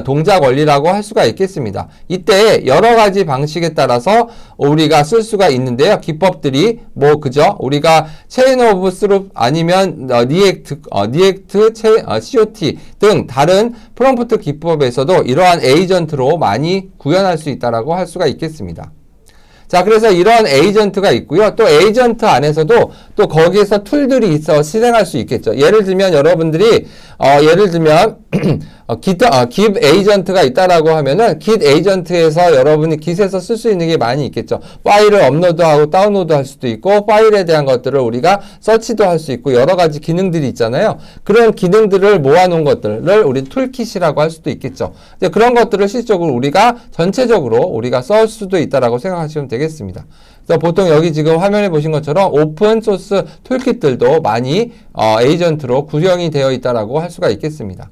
동작 원리라고 할 수가 있겠습니다. 이때 여러 가지 방식에 따라서 우리가 쓸 수가 있는데요. 기법들이 그죠? 우리가 체인 오브 스룹 아니면 리액트, COT 등 다른 프롬프트 기법에서도 이러한 에이전트로 많이 구현할 수 있다라고 할 수가 있겠습니다. 자, 그래서 이런 에이전트가 있고요. 또 에이전트 안에서도 또 거기에서 툴들이 있어 실행할 수 있겠죠. 예를 들면 여러분들이 예를 들면 git 에이전트가 있다라고 하면은 git 에이전트에서 여러분이 git에서 쓸 수 있는 게 많이 있겠죠. 파일을 업로드하고 다운로드 할 수도 있고 파일에 대한 것들을 우리가 서치도 할 수 있고 여러 가지 기능들이 있잖아요. 그런 기능들을 모아놓은 것들을 우리 툴킷이라고 할 수도 있겠죠. 이제 그런 것들을 실질적으로 우리가 전체적으로 우리가 쓸 수도 있다라고 생각하시면 되겠습니다. 그래서 보통 여기 지금 화면에 보신 것처럼 오픈 소스 툴킷들도 많이 에이전트로 구성이 되어 있다라고 할 수가 있겠습니다.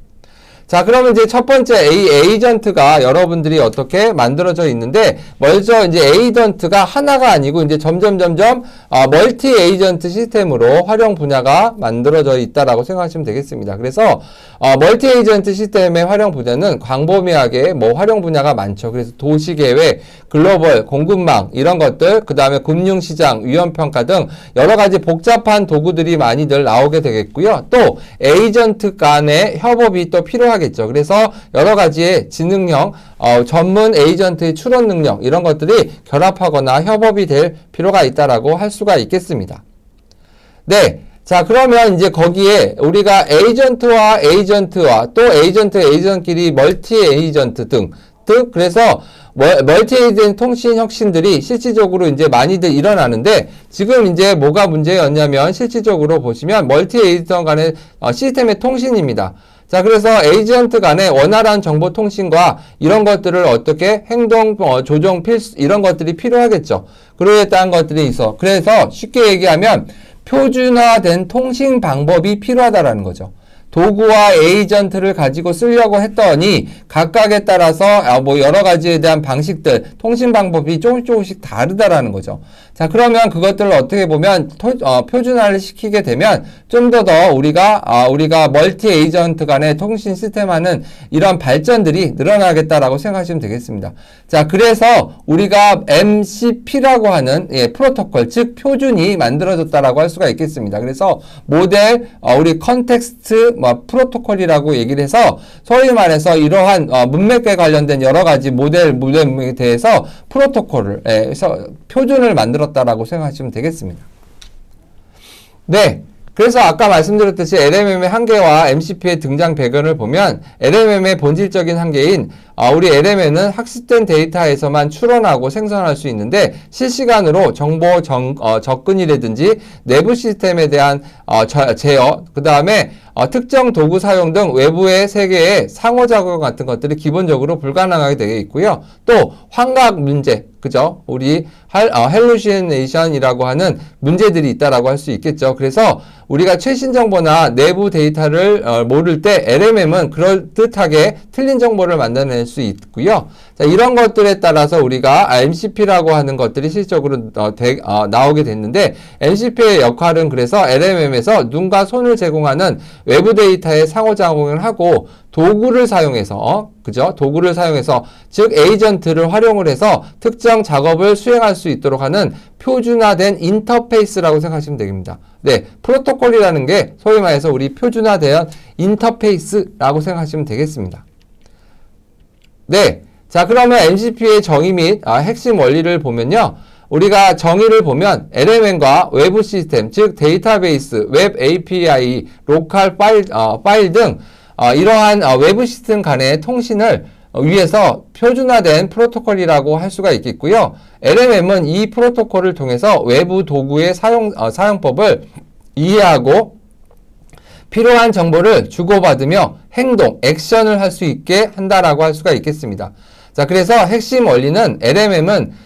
자, 그러면 이제 첫 번째 에이전트가 여러분들이 어떻게 만들어져 있는데, 먼저 이제 에이전트가 하나가 아니고 이제 점점 멀티 에이전트 시스템으로 활용 분야가 만들어져 있다라고 생각하시면 되겠습니다. 그래서 멀티 에이전트 시스템의 활용 분야는 광범위하게 활용 분야가 많죠. 그래서 도시계획, 글로벌, 공급망 이런 것들, 그 다음에 금융시장, 위험평가 등 여러 가지 복잡한 도구들이 많이들 나오게 되겠고요. 또 에이전트 간의 협업이 또 필요하겠죠. 그래서 여러 가지의 지능형, 전문 에이전트의 추론 능력 이런 것들이 결합하거나 협업이 될 필요가 있다라고 할 수가 있겠습니다. 네. 자, 그러면 이제 거기에 우리가 에이전트와 또 에이전트끼리 멀티 에이전트 등 그래서 멀티 에이전트 통신 혁신들이 실질적으로 이제 많이들 일어나는데 지금 이제 뭐가 문제였냐면 실질적으로 보시면 멀티 에이전트 간의 시스템의 통신입니다. 자, 그래서 에이전트 간의 원활한 정보 통신과 이런 것들을 어떻게 행동 조정 필수 이런 것들이 필요하겠죠. 그러에 따른 것들이 있어. 그래서 쉽게 얘기하면 표준화된 통신 방법이 필요하다라는 거죠. 도구와 에이전트를 가지고 쓰려고 했더니 각각에 따라서 여러 가지에 대한 방식들, 통신 방법이 조금씩 다르다라는 거죠. 자, 그러면 그것들을 어떻게 보면 표준화를 시키게 되면 좀 더 우리가 멀티 에이전트 간의 통신 시스템하는 이런 발전들이 늘어나겠다라고 생각하시면 되겠습니다. 자, 그래서 우리가 MCP라고 하는 프로토콜, 즉 표준이 만들어졌다라고 할 수가 있겠습니다. 그래서 모델, 우리 컨텍스트 프로토콜이라고 얘기를 해서 소위 말해서 이러한 문맥에 관련된 여러 가지 모델에 대해서 프로토콜을 표준을 만들었다라고 생각하시면 되겠습니다. 네. 그래서 아까 말씀드렸듯이 LMM의 한계와 MCP의 등장 배경을 보면 LMM의 본질적인 한계인 우리 LMM은 학습된 데이터에서만 추론하고 생성할 수 있는데 실시간으로 정보 접근이라든지 내부 시스템에 대한 제어, 그 다음에 특정 도구 사용 등 외부의 세계의 상호작용 같은 것들이 기본적으로 불가능하게 되어 있고요. 또 환각 문제, 그죠? 우리 헬루시네이션이라고 하는 문제들이 있다라고 할 수 있겠죠. 그래서 우리가 최신 정보나 내부 데이터를 모를 때 LMM은 그럴듯하게 틀린 정보를 만들어낼 수 있고요. 자, 이런 것들에 따라서 우리가 MCP라고 하는 것들이 실질적으로 나오게 됐는데 MCP의 역할은 그래서 LMM에서 눈과 손을 제공하는 외부 데이터에 상호작용을 하고 도구를 사용해서 그죠? 도구를 사용해서 즉 에이전트를 활용을 해서 특정 작업을 수행할 수 있도록 하는 표준화된 인터페이스라고 생각하시면 됩니다. 네, 프로토콜이라는 게 소위 말해서 우리 표준화된 인터페이스라고 생각하시면 되겠습니다. 네, 자 그러면 MCP의 정의 및 핵심 원리를 보면요. 우리가 정의를 보면 LMM과 외부 시스템, 즉 데이터베이스, 웹 API, 로컬 파일 등 이러한 외부 시스템 간의 통신을 위해서 표준화된 프로토콜이라고 할 수가 있겠고요. LMM은 이 프로토콜을 통해서 외부 도구의 사용법을 이해하고 필요한 정보를 주고받으며 행동, 액션을 할 수 있게 한다라고 할 수가 있겠습니다. 자, 그래서 핵심 원리는 LMM은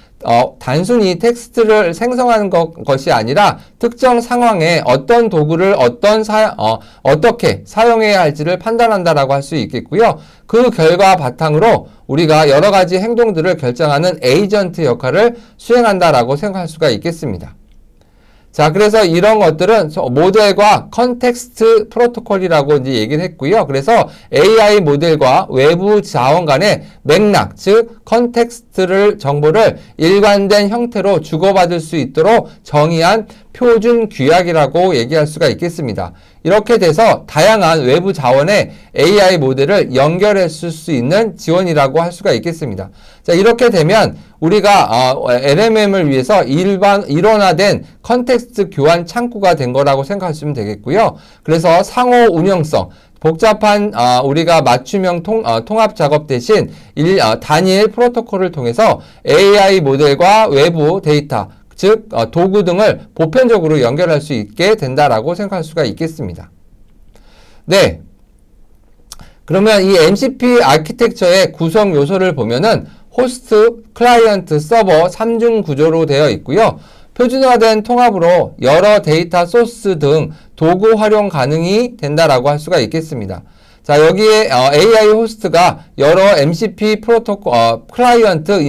단순히 텍스트를 생성하는 것이 아니라 특정 상황에 어떤 도구를 어떻게 사용해야 할지를 판단한다라고 할 수 있겠고요. 그 결과 바탕으로 우리가 여러 가지 행동들을 결정하는 에이전트 역할을 수행한다라고 생각할 수가 있겠습니다. 자, 그래서 이런 것들은 모델과 컨텍스트 프로토콜이라고 이제 얘기를 했고요. 그래서 AI 모델과 외부 자원 간의 맥락, 즉 컨텍스트를 정보를 일관된 형태로 주고받을 수 있도록 정의한 표준 규약이라고 얘기할 수가 있겠습니다. 이렇게 돼서 다양한 외부 자원의 AI 모델을 연결했을 수 있는 지원이라고 할 수가 있겠습니다. 자, 이렇게 되면 우리가 LMM을 위해서 일원화된 컨텍스트 교환 창구가 된 거라고 생각하시면 되겠고요. 그래서 상호 운영성, 복잡한 우리가 맞춤형 통합 작업 대신 단일 프로토콜을 통해서 AI 모델과 외부 데이터, 즉 도구 등을 보편적으로 연결할 수 있게 된다라고 생각할 수가 있겠습니다. 네, 그러면 이 MCP 아키텍처의 구성 요소를 보면은 호스트, 클라이언트, 서버 3중 구조로 되어 있고요. 표준화된 통합으로 여러 데이터 소스 등 도구 활용 가능이 된다라고 할 수가 있겠습니다. 자, 여기에 AI 호스트가 여러 MCP 프로토콜 클라이언트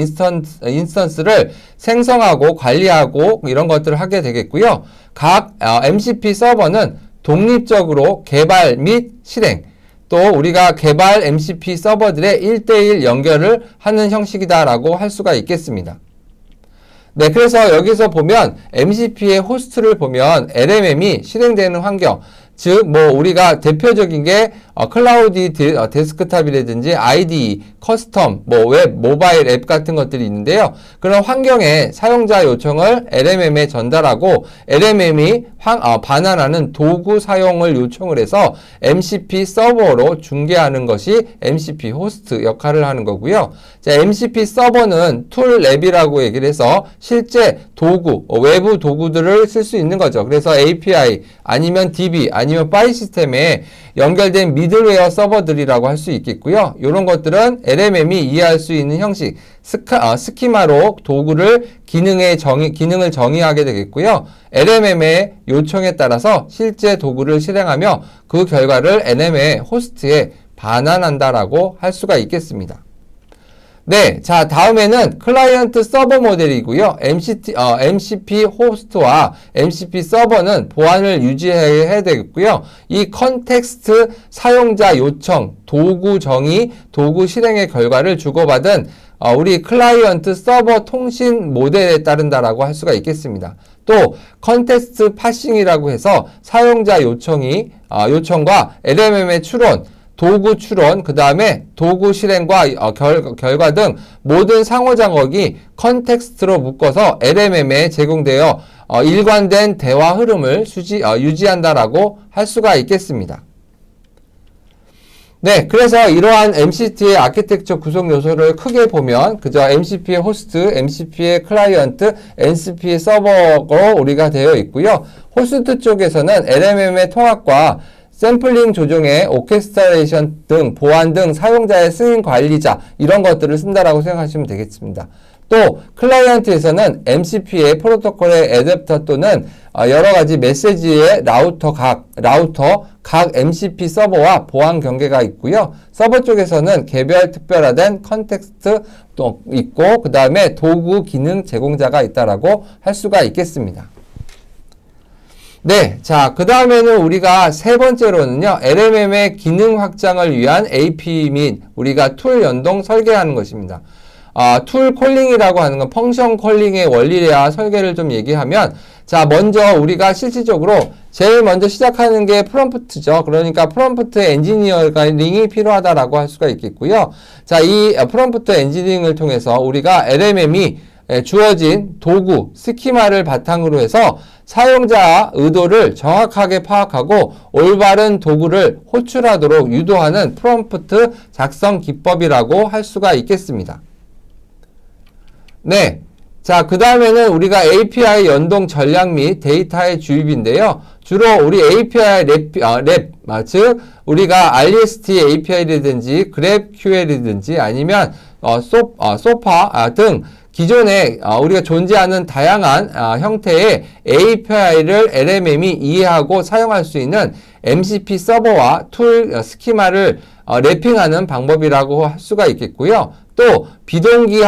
인스턴스를 생성하고 관리하고 이런 것들을 하게 되겠고요. 각 MCP 서버는 독립적으로 개발 및 실행, 또 우리가 개발 MCP 서버들의 1대1 연결을 하는 형식이다라고 할 수가 있겠습니다. 네, 그래서 여기서 보면 MCP의 호스트를 보면 LMM이 실행되는 환경, 즉 우리가 대표적인 게 클라우디 데스크탑이라든지 IDE, 커스텀, 웹, 모바일 앱 같은 것들이 있는데요. 그런 환경에 사용자 요청을 LMM에 전달하고 LMM이 반환하는 도구 사용을 요청을 해서 MCP 서버로 중계하는 것이 MCP 호스트 역할을 하는 거고요. 자, MCP 서버는 툴 랩이라고 얘기를 해서 실제 도구, 외부 도구들을 쓸 수 있는 거죠. 그래서 API 아니면 DB 아니면 파일 시스템에 연결된 미들웨어 서버들이라고 할 수 있겠고요. 이런 것들은 LMM이 이해할 수 있는 형식, 스키마로 도구를 기능을 정의하게 되겠고요. LMM의 요청에 따라서 실제 도구를 실행하며 그 결과를 LMM의 호스트에 반환한다라고 할 수가 있겠습니다. 네, 자 다음에는 클라이언트 서버 모델이고요. MCP 호스트와 MCP 서버는 보안을 유지해야 되겠고요. 이 컨텍스트 사용자 요청, 도구 정의, 도구 실행의 결과를 주고받은 우리 클라이언트 서버 통신 모델에 따른다라고 할 수가 있겠습니다. 또 컨텍스트 파싱이라고 해서 사용자 요청과 LMM의 추론, 도구 추론, 그 다음에 도구 실행과 결과 등 모든 상호작업이 컨텍스트로 묶어서 LMM에 제공되어 일관된 대화 흐름을 유지한다라고 할 수가 있겠습니다. 네, 그래서 이러한 MCP의 아키텍처 구성 요소를 크게 보면 그저 MCP의 호스트, MCP의 클라이언트, MCP의 서버로 우리가 되어 있고요. 호스트 쪽에서는 LMM의 통합과 샘플링 조정의 오케스트레이션 등 보안 등 사용자의 승인 관리자 이런 것들을 쓴다라고 생각하시면 되겠습니다. 또 클라이언트에서는 MCP의 프로토콜의 애댑터 또는 여러 가지 메시지의 라우터 각 MCP 서버와 보안 경계가 있고요. 서버 쪽에서는 개별 특별화된 컨텍스트 또 있고 그 다음에 도구 기능 제공자가 있다라고 할 수가 있겠습니다. 네, 자, 그 다음에는 우리가 세 번째로는요, LMM의 기능 확장을 위한 AP 및 우리가 툴 연동 설계하는 것입니다. 툴 콜링이라고 하는 건 펑션 콜링의 원리와 설계를 좀 얘기하면, 자, 먼저 우리가 실질적으로 제일 먼저 시작하는 게 프롬프트죠. 그러니까 프롬프트 엔지니어링이 필요하다라고 할 수가 있겠고요. 자, 이 프롬프트 엔지니어링을 통해서 우리가 LMM이 주어진 도구, 스키마를 바탕으로 해서 사용자 의도를 정확하게 파악하고 올바른 도구를 호출하도록 유도하는 프롬프트 작성 기법이라고 할 수가 있겠습니다. 네. 자, 그 다음에는 우리가 API 연동 전략 및 데이터의 주입인데요. 주로 우리 API 즉, 우리가 REST API라든지 GraphQL이든지 아니면, 소파 등 기존에 우리가 존재하는 다양한 형태의 API를 LMM이 이해하고 사용할 수 있는 MCP 서버와 툴 스키마를 랩핑하는 방법이라고 할 수가 있겠고요. 또 비동기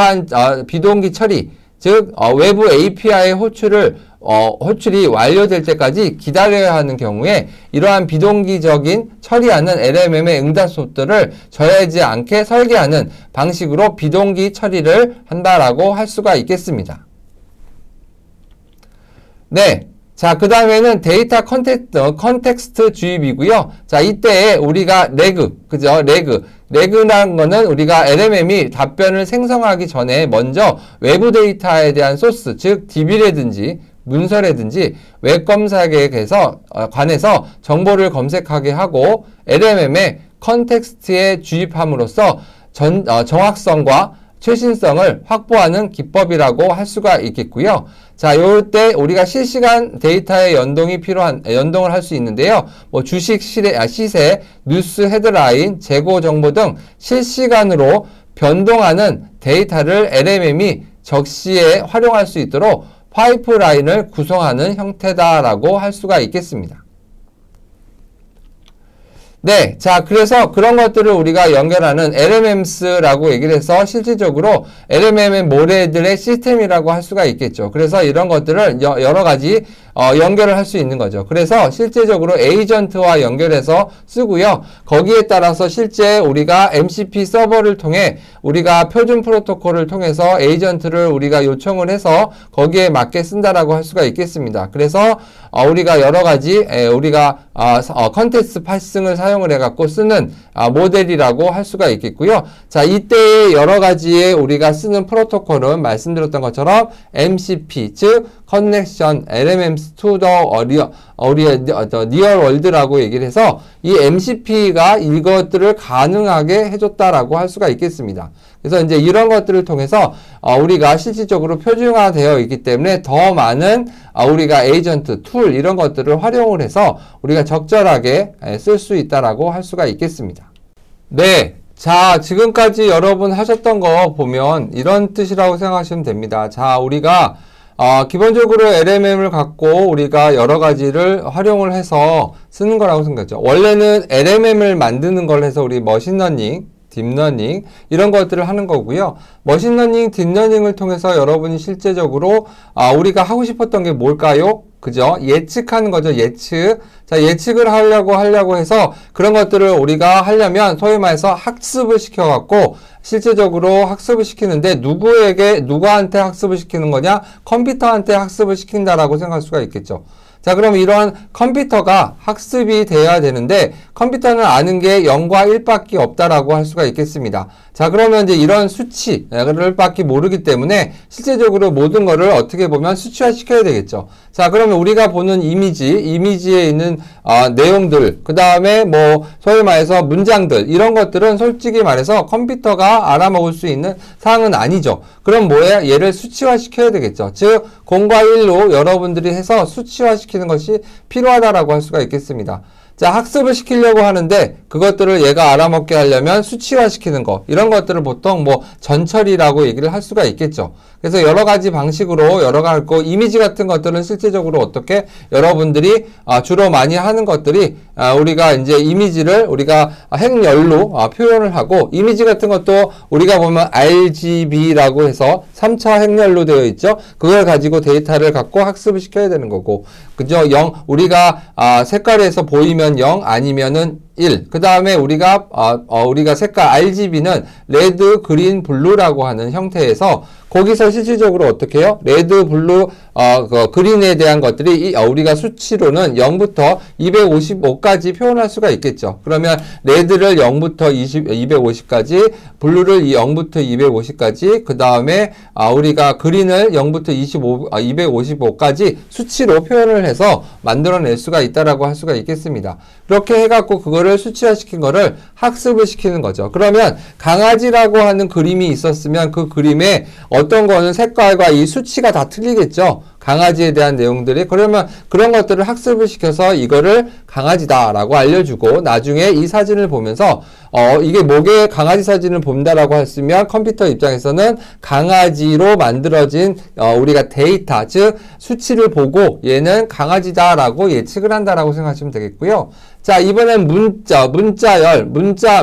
처리, 즉 외부 API 호출이 완료될 때까지 기다려야 하는 경우에 이러한 비동기적인 처리하는 LMM의 응답속도를 저해하지 않게 설계하는 방식으로 비동기 처리를 한다라고 할 수가 있겠습니다. 네. 자, 그 다음에는 데이터 컨텍스트 주입이고요. 자, 이때 우리가 그죠? 레그라는 거는 우리가 LMM이 답변을 생성하기 전에 먼저 외부 데이터에 대한 소스, 즉, DB라든지, 문서라든지, 웹 검색에 관해서 정보를 검색하게 하고, LMM의 컨텍스트에 주입함으로써 정확성과 최신성을 확보하는 기법이라고 할 수가 있겠고요. 자, 요때 우리가 실시간 데이터의 연동을 할 수 있는데요. 뭐 주식 시세, 뉴스 헤드라인, 재고 정보 등 실시간으로 변동하는 데이터를 LMM이 적시에 활용할 수 있도록 파이프라인을 구성하는 형태다라고 할 수가 있겠습니다. 네, 자, 그래서 그런 것들을 우리가 연결하는 LMMs라고 얘기를 해서 실질적으로 LMM의 모래들의 시스템이라고 할 수가 있겠죠. 그래서 이런 것들을 여러 가지 연결을 할 수 있는 거죠. 그래서 실제적으로 에이전트와 연결해서 쓰고요. 거기에 따라서 실제 우리가 MCP 서버를 통해 우리가 표준 프로토콜을 통해서 에이전트를 우리가 요청을 해서 거기에 맞게 쓴다라고 할 수가 있겠습니다. 그래서 우리가 여러 가지 우리가 컨텍스트 파싱을 사용을 해갖고 쓰는 모델이라고 할 수가 있겠고요. 자, 이때의 여러 가지의 우리가 쓰는 프로토콜은 말씀드렸던 것처럼 MCP, 즉 Connection Elements to the Near World라고 얘기를 해서 이 MCP가 이것들을 가능하게 해줬다라고 할 수가 있겠습니다. 그래서 이제 이런 것들을 통해서 우리가 실질적으로 표준화되어 있기 때문에 더 많은 우리가 에이전트, 툴 이런 것들을 활용을 해서 우리가 적절하게 쓸 수 있다라고 할 수가 있겠습니다. 네. 자, 지금까지 여러분 하셨던 거 보면 이런 뜻이라고 생각하시면 됩니다. 자, 우리가 기본적으로 LMM을 갖고 우리가 여러 가지를 활용을 해서 쓰는 거라고 생각하죠. 원래는 LMM을 만드는 걸 해서 우리 머신러닝, 딥러닝 이런 것들을 하는 거고요. 머신러닝, 딥러닝을 통해서 여러분이 실제적으로 우리가 하고 싶었던 게 뭘까요? 그죠? 예측하는 거죠. 예측. 자, 예측을 하려고 해서 그런 것들을 우리가 하려면 소위 말해서 학습을 시켜갖고 실제적으로 학습을 시키는데 누구한테 학습을 시키는 거냐? 컴퓨터한테 학습을 시킨다라고 생각할 수가 있겠죠. 자, 그럼 이러한 컴퓨터가 학습이 돼야 되는데 컴퓨터는 아는 게 0과 1밖에 없다라고 할 수가 있겠습니다. 자, 그러면 이제 이런 수치를 밖에 모르기 때문에 실제적으로 모든 거를 어떻게 보면 수치화 시켜야 되겠죠. 자, 그러면 우리가 보는 이미지에 있는 내용들, 그 다음에 뭐 소위 말해서 문장들 이런 것들은 솔직히 말해서 컴퓨터가 알아먹을 수 있는 사항은 아니죠. 그럼 뭐야? 얘를 수치화 시켜야 되겠죠. 즉 0과 1로 여러분들이 해서 수치화 시키는 것이 필요하다라고 할 수가 있겠습니다. 자, 학습을 시키려고 하는데 그것들을 얘가 알아먹게 하려면 수치화 시키는 거 이런 것들을 보통 뭐 전처리라고 얘기를 할 수가 있겠죠. 그래서 여러 가지 방식으로 여러 가지 이미지 같은 것들은 실제적으로 어떻게 여러분들이 주로 많이 하는 것들이 우리가 이제 이미지를 우리가 행렬로 표현을 하고, 이미지 같은 것도 우리가 보면 RGB라고 해서 3차 행렬로 되어 있죠. 그걸 가지고 데이터를 갖고 학습을 시켜야 되는 거고, 그죠? 우리가 색깔에서 보이면 0 아니면은 1. 그 다음에 우리가 색깔 RGB는 레드, 그린, 블루라고 하는 형태에서 거기서 실질적으로 어떻게 해요? 레드, 블루, 그린에 대한 것들이 우리가 수치로는 0부터 255까지 표현할 수가 있겠죠. 그러면 레드를 0부터 250까지, 블루를 0부터 250까지, 그 다음에 우리가 그린을 0부터 255까지 수치로 표현을 해서 만들어낼 수가 있다라고 할 수가 있겠습니다. 그렇게 해갖고 그거를 수치화시킨 거를 학습을 시키는 거죠. 그러면 강아지라고 하는 그림이 있었으면 그 그림에 어떤 거는 색깔과 이 수치가 다 틀리겠죠. 강아지에 대한 내용들이. 그러면 그런 것들을 학습을 시켜서 이거를 강아지다라고 알려주고, 나중에 이 사진을 보면서 이게 뭐게 강아지 사진을 본다라고 했으면 컴퓨터 입장에서는 강아지로 만들어진 우리가 데이터, 즉 수치를 보고 얘는 강아지다라고 예측을 한다라고 생각하시면 되겠고요. 자, 이번엔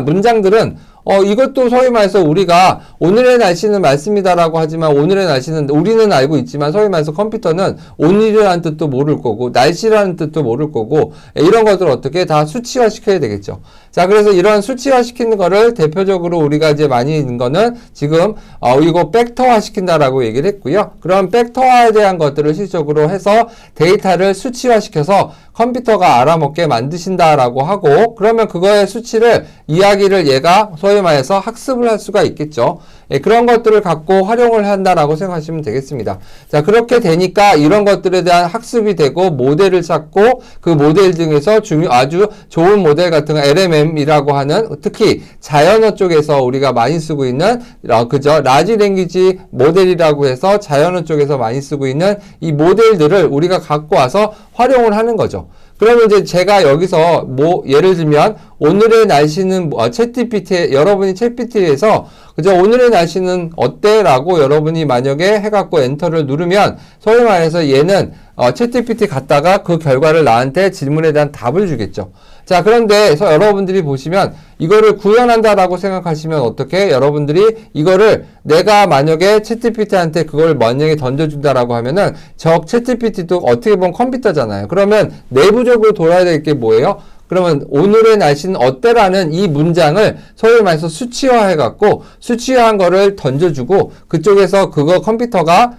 문장들은 이것도 소위 말해서 우리가 오늘의 날씨는 맑습니다라고 하지만 오늘의 날씨는 우리는 알고 있지만 소위 말해서 컴퓨터는 오늘이라는 뜻도 모를 거고 날씨라는 뜻도 모를 거고, 이런 것들을 어떻게 다 수치화 시켜야 되겠죠. 자, 그래서 이런 수치화 시키는 거를 대표적으로 우리가 이제 많이 있는 거는 지금 이거 팩터화 시킨다라고 얘기를 했고요. 그럼 팩터화에 대한 것들을 실질적으로 해서 데이터를 수치화 시켜서 컴퓨터가 알아먹게 만드신다라고 하고, 그러면 그거의 수치를 이야기를 얘가 소위 말해서 학습을 할 수가 있겠죠. 그런 것들을 갖고 활용을 한다라고 생각하시면 되겠습니다. 자, 그렇게 되니까 이런 것들에 대한 학습이 되고 모델을 찾고, 그 모델 중에서 아주 좋은 모델 같은 거 LMM이라고 하는, 특히 자연어 쪽에서 우리가 많이 쓰고 있는 그죠? 라지 랭귀지 모델이라고 해서 자연어 쪽에서 많이 쓰고 있는 이 모델들을 우리가 갖고 와서 활용을 하는 거죠. 그러면 이제 제가 여기서 예를 들면 오늘의 날씨는 챗GPT, 여러분이 챗GPT에서 그죠? 오늘의 날씨는 어때? 라고 여러분이 만약에 해갖고 엔터를 누르면 소위 말해서 얘는 챗GPT 갔다가 그 결과를 나한테 질문에 대한 답을 주겠죠. 자, 그런데 여러분들이 보시면 이거를 구현한다라고 생각하시면 어떻게? 여러분들이 이거를 내가 만약에 챗GPT한테 그걸 만약에 던져준다라고 하면은 챗GPT도 어떻게 보면 컴퓨터잖아요. 그러면 내부적으로 돌아야 될 게 뭐예요? 그러면 오늘의 날씨는 어때라는 이 문장을 소위 말해서 수치화해갖고 수치화한 거를 던져주고, 그쪽에서 그거 컴퓨터가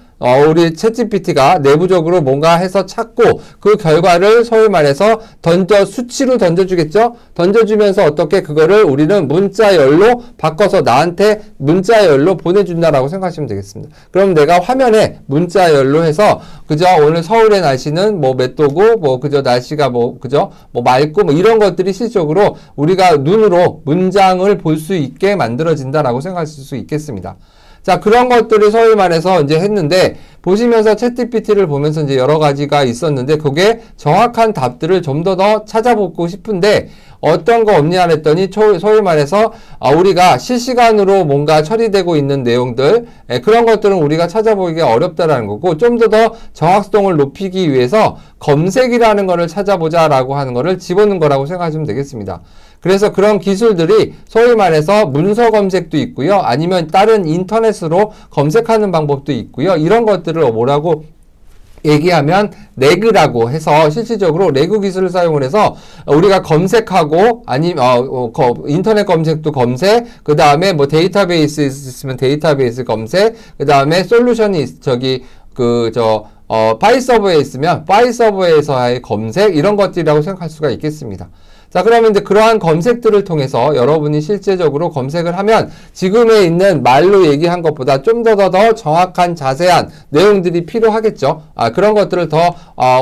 우리 챗GPT가 내부적으로 뭔가 해서 찾고 그 결과를 소위 말해서 수치로 던져주겠죠? 던져주면서 어떻게 그거를 우리는 문자열로 바꿔서 나한테 문자열로 보내준다라고 생각하시면 되겠습니다. 그럼 내가 화면에 문자열로 해서, 그죠? 오늘 서울의 날씨는 몇 도고, 그죠? 날씨가 그죠? 맑고, 이런 것들이 실질적으로 우리가 눈으로 문장을 볼 수 있게 만들어진다라고 생각하실 수 있겠습니다. 자, 그런 것들을 소위 말해서 이제 했는데, 보시면서 챗GPT를 보면서 이제 여러 가지가 있었는데, 그게 정확한 답들을 좀 더 찾아보고 싶은데, 어떤 거 없냐 했더니, 소위 말해서, 우리가 실시간으로 뭔가 처리되고 있는 내용들, 그런 것들은 우리가 찾아보기가 어렵다라는 거고, 좀 더 정확성을 높이기 위해서 검색이라는 거를 찾아보자라고 하는 거를 집어넣은 거라고 생각하시면 되겠습니다. 그래서 그런 기술들이 소위 말해서 문서 검색도 있고요. 아니면 다른 인터넷으로 검색하는 방법도 있고요. 이런 것들을 뭐라고 얘기하면 레그라고 해서 실질적으로 레그 기술을 사용을 해서 우리가 검색하고, 인터넷 검색도 검색, 그 다음에 데이터베이스 있으면 데이터베이스 검색, 그 다음에 솔루션이 파일 서버에 있으면 파일 서버에서의 검색, 이런 것들이라고 생각할 수가 있겠습니다. 자, 그러면 이제 그러한 검색들을 통해서 여러분이 실제적으로 검색을 하면 지금에 있는 말로 얘기한 것보다 좀 더 정확한 자세한 내용들이 필요하겠죠. 그런 것들을 더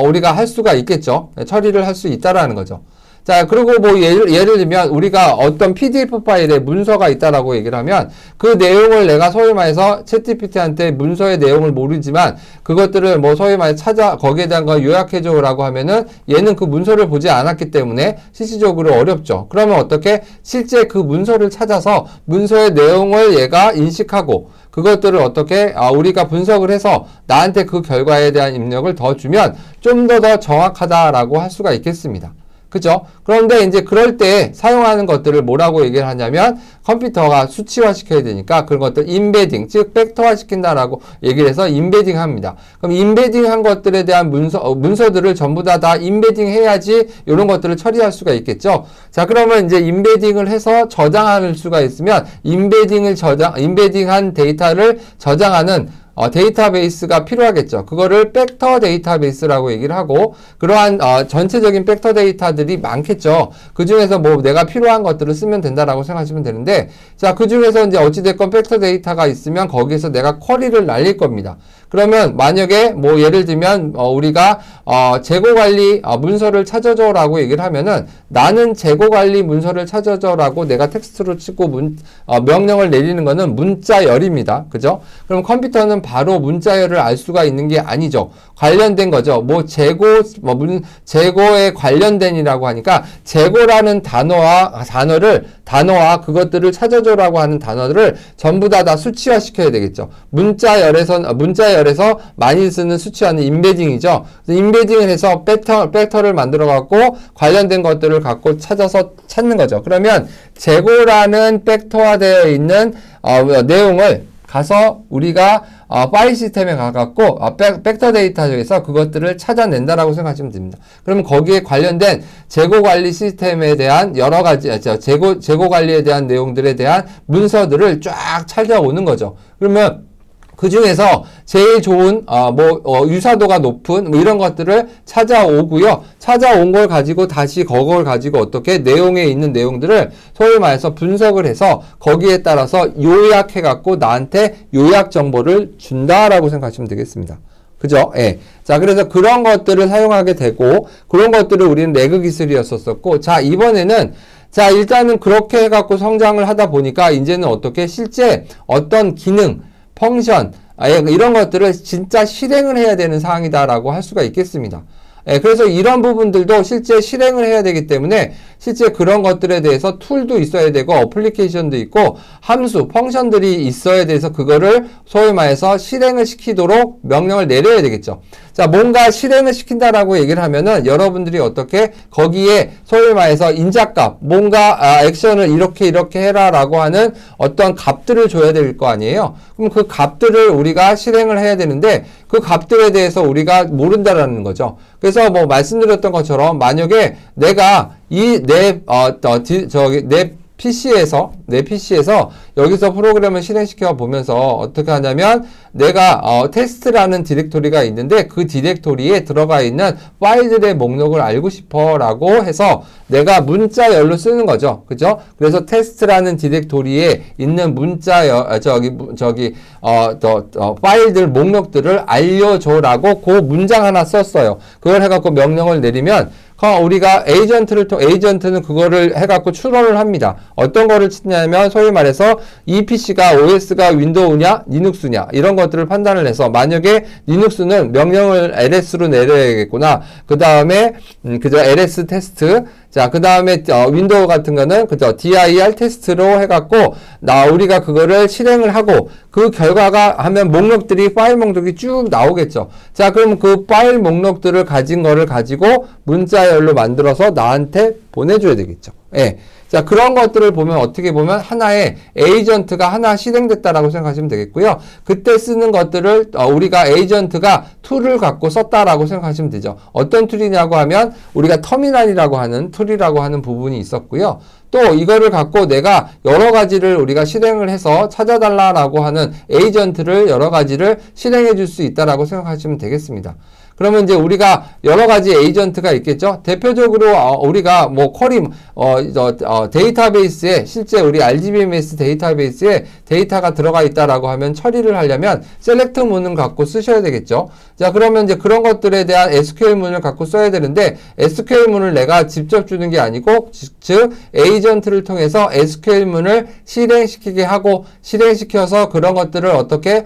우리가 할 수가 있겠죠. 처리를 할 수 있다라는 거죠. 자, 그리고 예를 들면 우리가 어떤 PDF 파일에 문서가 있다라고 얘기를 하면 그 내용을 내가 소위 말해서 챗GPT한테 문서의 내용을 모르지만 그것들을 소위 말해서 거기에 대한 걸 요약해줘라고 하면은 얘는 그 문서를 보지 않았기 때문에 실질적으로 어렵죠. 그러면 어떻게? 실제 그 문서를 찾아서 문서의 내용을 얘가 인식하고 그것들을 어떻게 우리가 분석을 해서 나한테 그 결과에 대한 입력을 더 주면 좀 더 정확하다라고 할 수가 있겠습니다. 그죠? 그런데 이제 그럴 때 사용하는 것들을 뭐라고 얘기를 하냐면 컴퓨터가 수치화 시켜야 되니까 그런 것들 임베딩, 즉 벡터화 시킨다라고 얘기를 해서 임베딩 합니다. 그럼 임베딩 한 것들에 대한 문서들을 전부 다 임베딩 해야지 이런 것들을 처리할 수가 있겠죠. 자, 그러면 이제 임베딩을 해서 저장할 수가 있으면 임베딩한 데이터를 저장하는 데이터베이스가 필요하겠죠. 그거를 벡터 데이터베이스라고 얘기를 하고, 그러한 전체적인 벡터 데이터들이 많겠죠. 그 중에서 뭐 내가 필요한 것들을 쓰면 된다라고 생각하시면 되는데, 자, 그 중에서 이제 어찌됐건 벡터 데이터가 있으면 거기에서 내가 쿼리를 날릴 겁니다. 그러면 만약에 뭐 예를 들면 우리가 재고관리 문서를 찾아줘라고 얘기를 하면은 나는 재고관리 문서를 찾아줘라고 내가 텍스트로 치고 명령을 내리는 거는 문자열입니다. 그죠? 그럼 컴퓨터는 바로 문자열을 알 수가 있는 게 아니죠. 관련된 거죠. 뭐 재고에 관련된이라고 하니까 재고라는 단어와 그것들을 찾아줘라고 하는 단어를 전부 다 수치화 시켜야 되겠죠. 문자열에서 많이 쓰는 수치화는 임베딩이죠. 임베딩을 해서 벡터를 만들어 갖고 관련된 것들을 갖고 찾는 거죠. 그러면 재고라는 벡터화되어 있는 내용을 가서 우리가 파일 시스템에 가갖고 벡터 데이터 중에서 그것들을 찾아낸다라고 생각하시면 됩니다. 그러면 거기에 관련된 재고 관리 시스템에 대한 여러 가지 재고 관리에 대한 내용들에 대한 문서들을 쫙 찾아오는 거죠. 그러면 그 중에서 제일 좋은 유사도가 높은 뭐 이런 것들을 찾아오고요. 찾아온 걸 가지고 다시 그걸 가지고 어떻게 내용에 있는 내용들을 소위 말해서 분석을 해서 거기에 따라서 요약해 갖고 나한테 요약 정보를 준다라고 생각하시면 되겠습니다. 그죠? 예. 자, 그래서 그런 것들을 사용하게 되고, 그런 것들을 우리는 레그 기술이었었고, 자, 이번에는 자, 일단은 그렇게 해갖고 성장을 하다 보니까 이제는 어떻게 실제 어떤 기능, 펑션, 이런 것들을 진짜 실행을 해야 되는 상황이다라고 할 수가 있겠습니다. 그래서 이런 부분들도 실제 실행을 해야 되기 때문에 실제 그런 것들에 대해서 툴도 있어야 되고 어플리케이션도 있고 함수, 펑션들이 있어야 돼서 그거를 소위 말해서 실행을 시키도록 명령을 내려야 되겠죠. 자, 뭔가 실행을 시킨다라고 얘기를 하면은 여러분들이 어떻게 거기에 소위 말해서 인자값, 뭔가 액션을 이렇게 해라라고 하는 어떤 값들을 줘야 될 거 아니에요. 그럼 그 값들을 우리가 실행을 해야 되는데 그 값들에 대해서 우리가 모른다라는 거죠. 그래서 뭐 말씀드렸던 것처럼 만약에 내가 내 PC에서 여기서 프로그램을 실행시켜 보면서 어떻게 하냐면 내가 테스트라는 디렉토리가 있는데 그 디렉토리에 들어가 있는 파일들의 목록을 알고 싶어 라고 해서 내가 문자열로 쓰는 거죠. 그죠? 그래서 테스트라는 디렉토리에 있는 파일들 목록들을 알려줘라고 그 문장 하나 썼어요. 그걸 해갖고 명령을 내리면 우리가 에이전트는 그거를 해갖고 추론을 합니다. 어떤 거를 치냐면 소위 말해서 이 PC가 OS가 윈도우냐, 리눅스냐 이런 것들을 판단을 해서 만약에 리눅스는 명령을 LS로 내려야겠구나. 그 다음에 그저 LS 테스트. 자, 그 다음에 윈도우 같은 거는 그저 dir 테스트로 해갖고 우리가 그거를 실행을 하고 그 결과가 하면 파일 목록이 쭉 나오겠죠. 자, 그럼 그 파일 목록들을 가진 거를 가지고 문자열로 만들어서 나한테 보내줘야 되겠죠. 예. 자, 그런 것들을 보면 어떻게 보면 하나의 에이전트가 하나 실행됐다라고 생각하시면 되겠고요. 그때 쓰는 것들을 우리가 에이전트가 툴을 갖고 썼다라고 생각하시면 되죠. 어떤 툴이냐고 하면 우리가 터미널이라고 하는 툴이라고 하는 부분이 있었고요. 또 이거를 갖고 내가 여러 가지를 우리가 실행을 해서 찾아달라라고 하는 에이전트를 여러 가지를 실행해 줄 수 있다라고 생각하시면 되겠습니다. 그러면 이제 우리가 여러 가지 에이전트가 있겠죠. 대표적으로 우리가 뭐 쿼리 데이터베이스에 실제 우리 RDBMS 데이터베이스에 데이터가 들어가 있다라고 하면 처리를 하려면 셀렉트 문을 갖고 쓰셔야 되겠죠. 자, 그러면 이제 그런 것들에 대한 SQL 문을 갖고 써야 되는데 SQL 문을 내가 직접 주는 게 아니고 즉 에이전트를 통해서 SQL 문을 실행시키게 하고 실행시켜서 그런 것들을 어떻게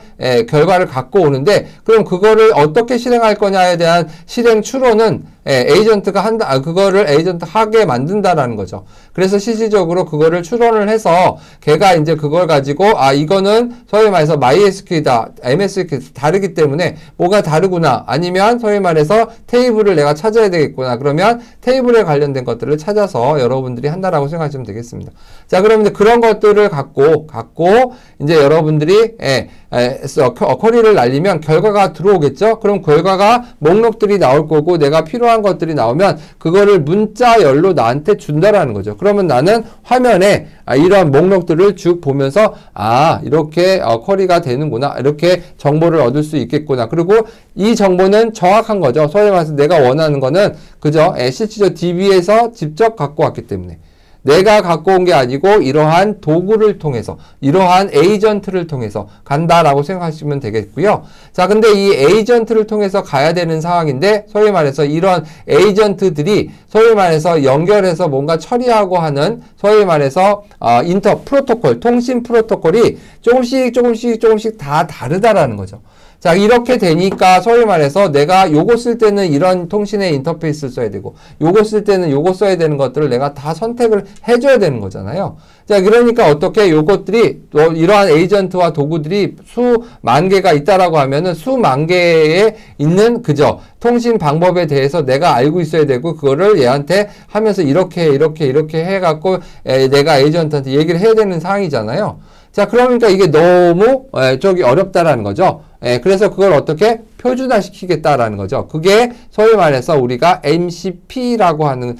결과를 갖고 오는데 그럼 그거를 어떻게 실행할 거냐에 대한 실행 추론은 에이전트가 한다, 그거를 에이전트 하게 만든다라는 거죠. 그래서 실질적으로 그거를 추론을 해서 걔가 이제 그걸 가지고 이거는 소위 말해서 MySQL이다, MSQL 다르기 때문에 뭐가 다르구나, 아니면 소위 말해서 테이블을 내가 찾아야 되겠구나. 그러면 테이블에 관련된 것들을 찾아서 여러분들이 한다라고 생각하시면 되겠습니다. 자, 그러면 이제 그런 것들을 갖고 이제 여러분들이 쿼리를 날리면 결과가 들어오겠죠. 그럼 결과가 목록들이 나올 거고 내가 필요한 것들이 나오면 그거를 문자열로 나한테 준다라는 거죠. 그러면 나는 화면에 이런 목록들을 쭉 보면서 이렇게 쿼리가 되는구나, 이렇게 정보를 얻을 수 있겠구나. 그리고 이 정보는 정확한 거죠. 소위 말해서 내가 원하는 거는 그죠, 실질적 DB에서 직접 갖고 왔기 때문에 내가 갖고 온 게 아니고 이러한 도구를 통해서, 이러한 에이전트를 통해서 간다라고 생각하시면 되겠고요. 자, 근데 이 에이전트를 통해서 가야 되는 상황인데, 소위 말해서 이런 에이전트들이 소위 말해서 연결해서 뭔가 처리하고 하는, 소위 말해서 프로토콜, 통신 프로토콜이 조금씩 다 다르다라는 거죠. 자, 이렇게 되니까 소위 말해서 내가 요거 쓸 때는 이런 통신의 인터페이스를 써야 되고 요거 쓸 때는 요거 써야 되는 것들을 내가 다 선택을 해줘야 되는 거잖아요. 자, 그러니까 어떻게 요것들이 또 이러한 에이전트와 도구들이 수만 개가 있다라고 하면은 수만 개에 있는 그죠, 통신 방법에 대해서 내가 알고 있어야 되고 그거를 얘한테 하면서 이렇게 해갖고 내가 에이전트한테 얘기를 해야 되는 상황이잖아요. 자, 그러니까 이게 너무 어렵다라는 거죠. 그래서 그걸 어떻게 표준화시키겠다라는 거죠. 그게 소위 말해서 우리가 MCP라고 하는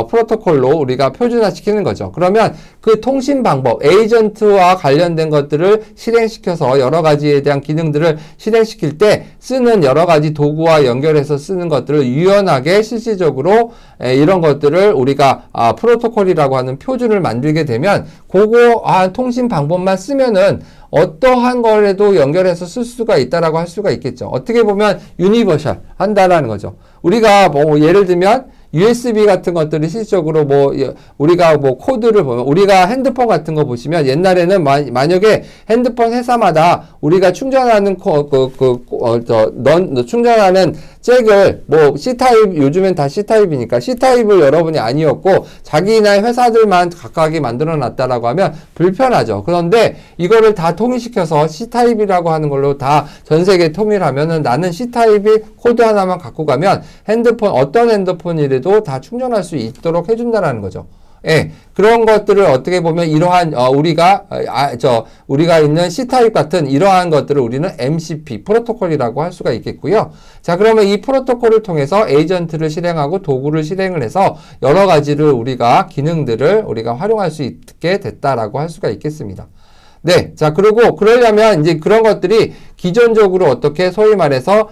프로토콜로 우리가 표준화시키는 거죠. 그러면 그 통신 방법, 에이전트와 관련된 것들을 실행시켜서 여러 가지에 대한 기능들을 실행시킬 때 쓰는 여러 가지 도구와 연결해서 쓰는 것들을 유연하게 실질적으로 이런 것들을 우리가 프로토콜이라고 하는 표준을 만들게 되면 그거 통신 방법만 쓰면은 어떠한 거라도 연결해서 쓸 수가 있다라고 할 수가 있겠죠. 어떻게 보면 유니버셜 한다라는 거죠. 우리가 뭐 예를 들면 USB 같은 것들이 실질적으로 우리가 코드를 보면, 우리가 핸드폰 같은 거 보시면 옛날에는 만약에 핸드폰 회사마다 우리가 충전하는 충전하는 잭을 C타입, 요즘엔 다 C타입이니까 C타입을 여러분이 아니었고 자기네 회사들만 각각이 만들어 놨다라고 하면 불편하죠. 그런데 이거를 다 통일시켜서 C타입이라고 하는 걸로 다 전 세계 통일하면은 나는 C타입이 코드 하나만 갖고 가면 어떤 핸드폰이라도 다 충전할 수 있도록 해준다라는 거죠. 그런 것들을 어떻게 보면 이러한 우리가 있는 C타입 같은 이러한 것들을 우리는 MCP 프로토콜이라고 할 수가 있겠고요. 자, 그러면 이 프로토콜을 통해서 에이전트를 실행하고 도구를 실행을 해서 여러 가지를 기능들을 우리가 활용할 수 있게 됐다라고 할 수가 있겠습니다. 네. 자, 그리고 그러려면 이제 그런 것들이 기존적으로 어떻게 소위 말해서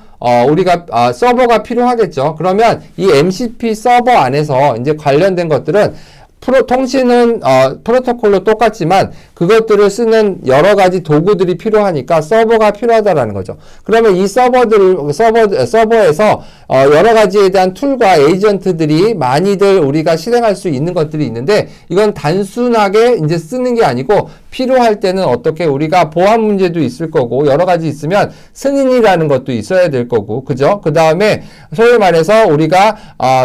우리가 서버가 필요하겠죠. 그러면 이 MCP 서버 안에서 이제 관련된 것들은 통신은 프로토콜로 똑같지만 그것들을 쓰는 여러 가지 도구들이 필요하니까 서버가 필요하다라는 거죠. 그러면 이 서버에서 여러 가지에 대한 툴과 에이전트들이 많이들 우리가 실행할 수 있는 것들이 있는데 이건 단순하게 이제 쓰는 게 아니고 필요할 때는 어떻게 우리가 보안 문제도 있을 거고 여러 가지 있으면 승인이라는 것도 있어야 될 거고, 그죠? 그 다음에 소위 말해서 우리가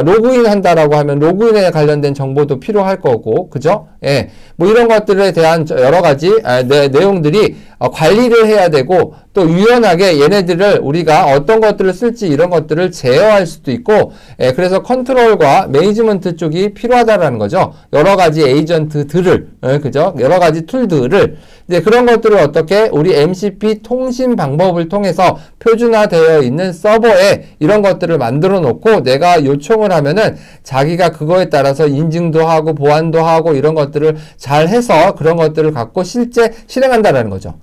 로그인 한다라고 하면 로그인에 관련된 정보도 필요할 거고, 그죠? 이런 것들에 대한 여러 가지 내용들이 관리를 해야 되고 또 유연하게 얘네들을 우리가 어떤 것들을 쓸지 이런 것들을 제어할 수도 있고, 그래서 컨트롤과 매니지먼트 쪽이 필요하다라는 거죠. 여러 가지 에이전트들을, 그죠? 여러 가지 툴들을, 그런 것들을 어떻게 우리 MCP 통신 방법을 통해서 표준화되어 있는 서버에 이런 것들을 만들어 놓고 내가 요청을 하면은 자기가 그거에 따라서 인증도 하고 보안도 하고 이런 것들을 잘 해서 그런 것들을 갖고 실제 실행한다라는 거죠.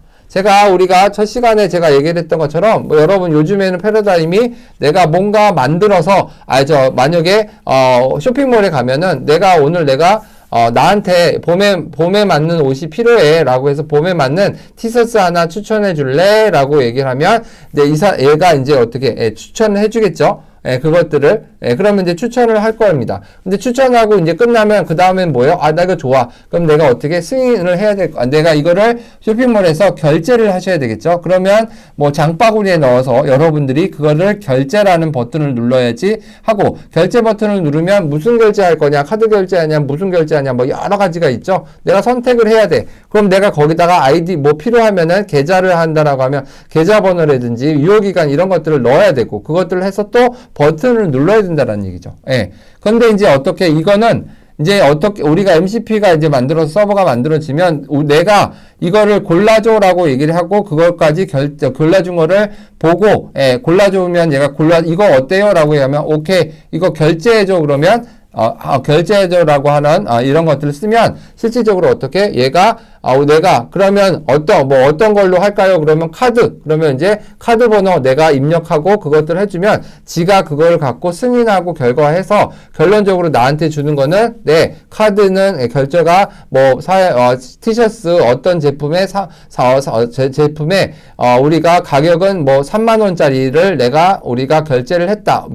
우리가 첫 시간에 제가 얘기를 했던 것처럼, 여러분 요즘에는 패러다임이 내가 뭔가 만들어서, 만약에, 쇼핑몰에 가면은 오늘 내가 나한테 봄에 맞는 옷이 필요해 라고 해서 봄에 맞는 티셔츠 하나 추천해 줄래? 라고 얘기를 하면, 얘가 이제 어떻게, 추천을 해 주겠죠? 그것들을 그러면 이제 추천을 할 겁니다. 근데 추천하고 이제 끝나면 그 다음엔 뭐예요? 아, 나 이거 좋아. 그럼 내가 어떻게 승인을 해야 될 거? 내가 이거를 쇼핑몰에서 결제를 하셔야 되겠죠. 그러면 뭐 장바구니에 넣어서 여러분들이 그거를 결제라는 버튼을 눌러야지 하고, 결제 버튼을 누르면 무슨 결제할 거냐, 카드 결제하냐, 무슨 결제하냐, 뭐 여러 가지가 있죠. 내가 선택을 해야 돼. 그럼 내가 거기다가 아이디 뭐 필요하면은 계좌를 한다라고 하면 계좌번호라든지 유효기간 이런 것들을 넣어야 되고, 그것들을 해서 또 버튼을 눌러야 된다는 얘기죠. 예. 근데 이제 어떻게, 이거는 이제 어떻게, 우리가 MCP가 이제 만들어서 서버가 만들어지면 내가 이거를 골라줘라고 얘기를 하고, 그것까지 골라준 거를 보고, 골라주면 얘가 이거 어때요? 라고 하면, 오케이, 이거 결제해줘. 그러면, 결제해줘라고 하는, 이런 것들을 쓰면, 실질적으로 어떻게, 얘가, 내가, 그러면 어떤 걸로 할까요? 그러면 카드. 그러면 이제 카드 번호 내가 입력하고 그것들을 해주면 지가 그걸 갖고 승인하고 결과해서 결론적으로 나한테 주는 거는, 네, 카드는 결제가 티셔츠 어떤 제품의 제품에, 우리가 가격은 3만원짜리를 우리가 결제를 했다.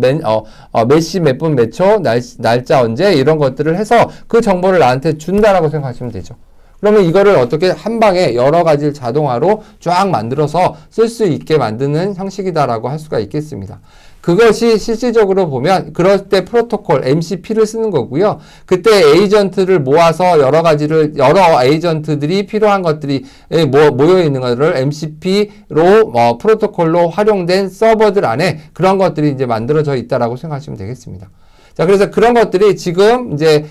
몇 시, 몇 분, 몇 초, 날짜 언제, 이런 것들을 해서 그 정보를 나한테 준다라고 생각하시면 되죠. 그러면 이거를 어떻게 한 방에 여러 가지를 자동화로 쫙 만들어서 쓸 수 있게 만드는 형식이다라고 할 수가 있겠습니다. 그것이 실질적으로 보면 그럴 때 프로토콜 MCP를 쓰는 거고요. 그때 에이전트를 모아서 여러 에이전트들이 필요한 것들이 모여 있는 것들을 MCP로 프로토콜로 활용된 서버들 안에 그런 것들이 이제 만들어져 있다라고 생각하시면 되겠습니다. 자, 그래서 그런 것들이 지금 이제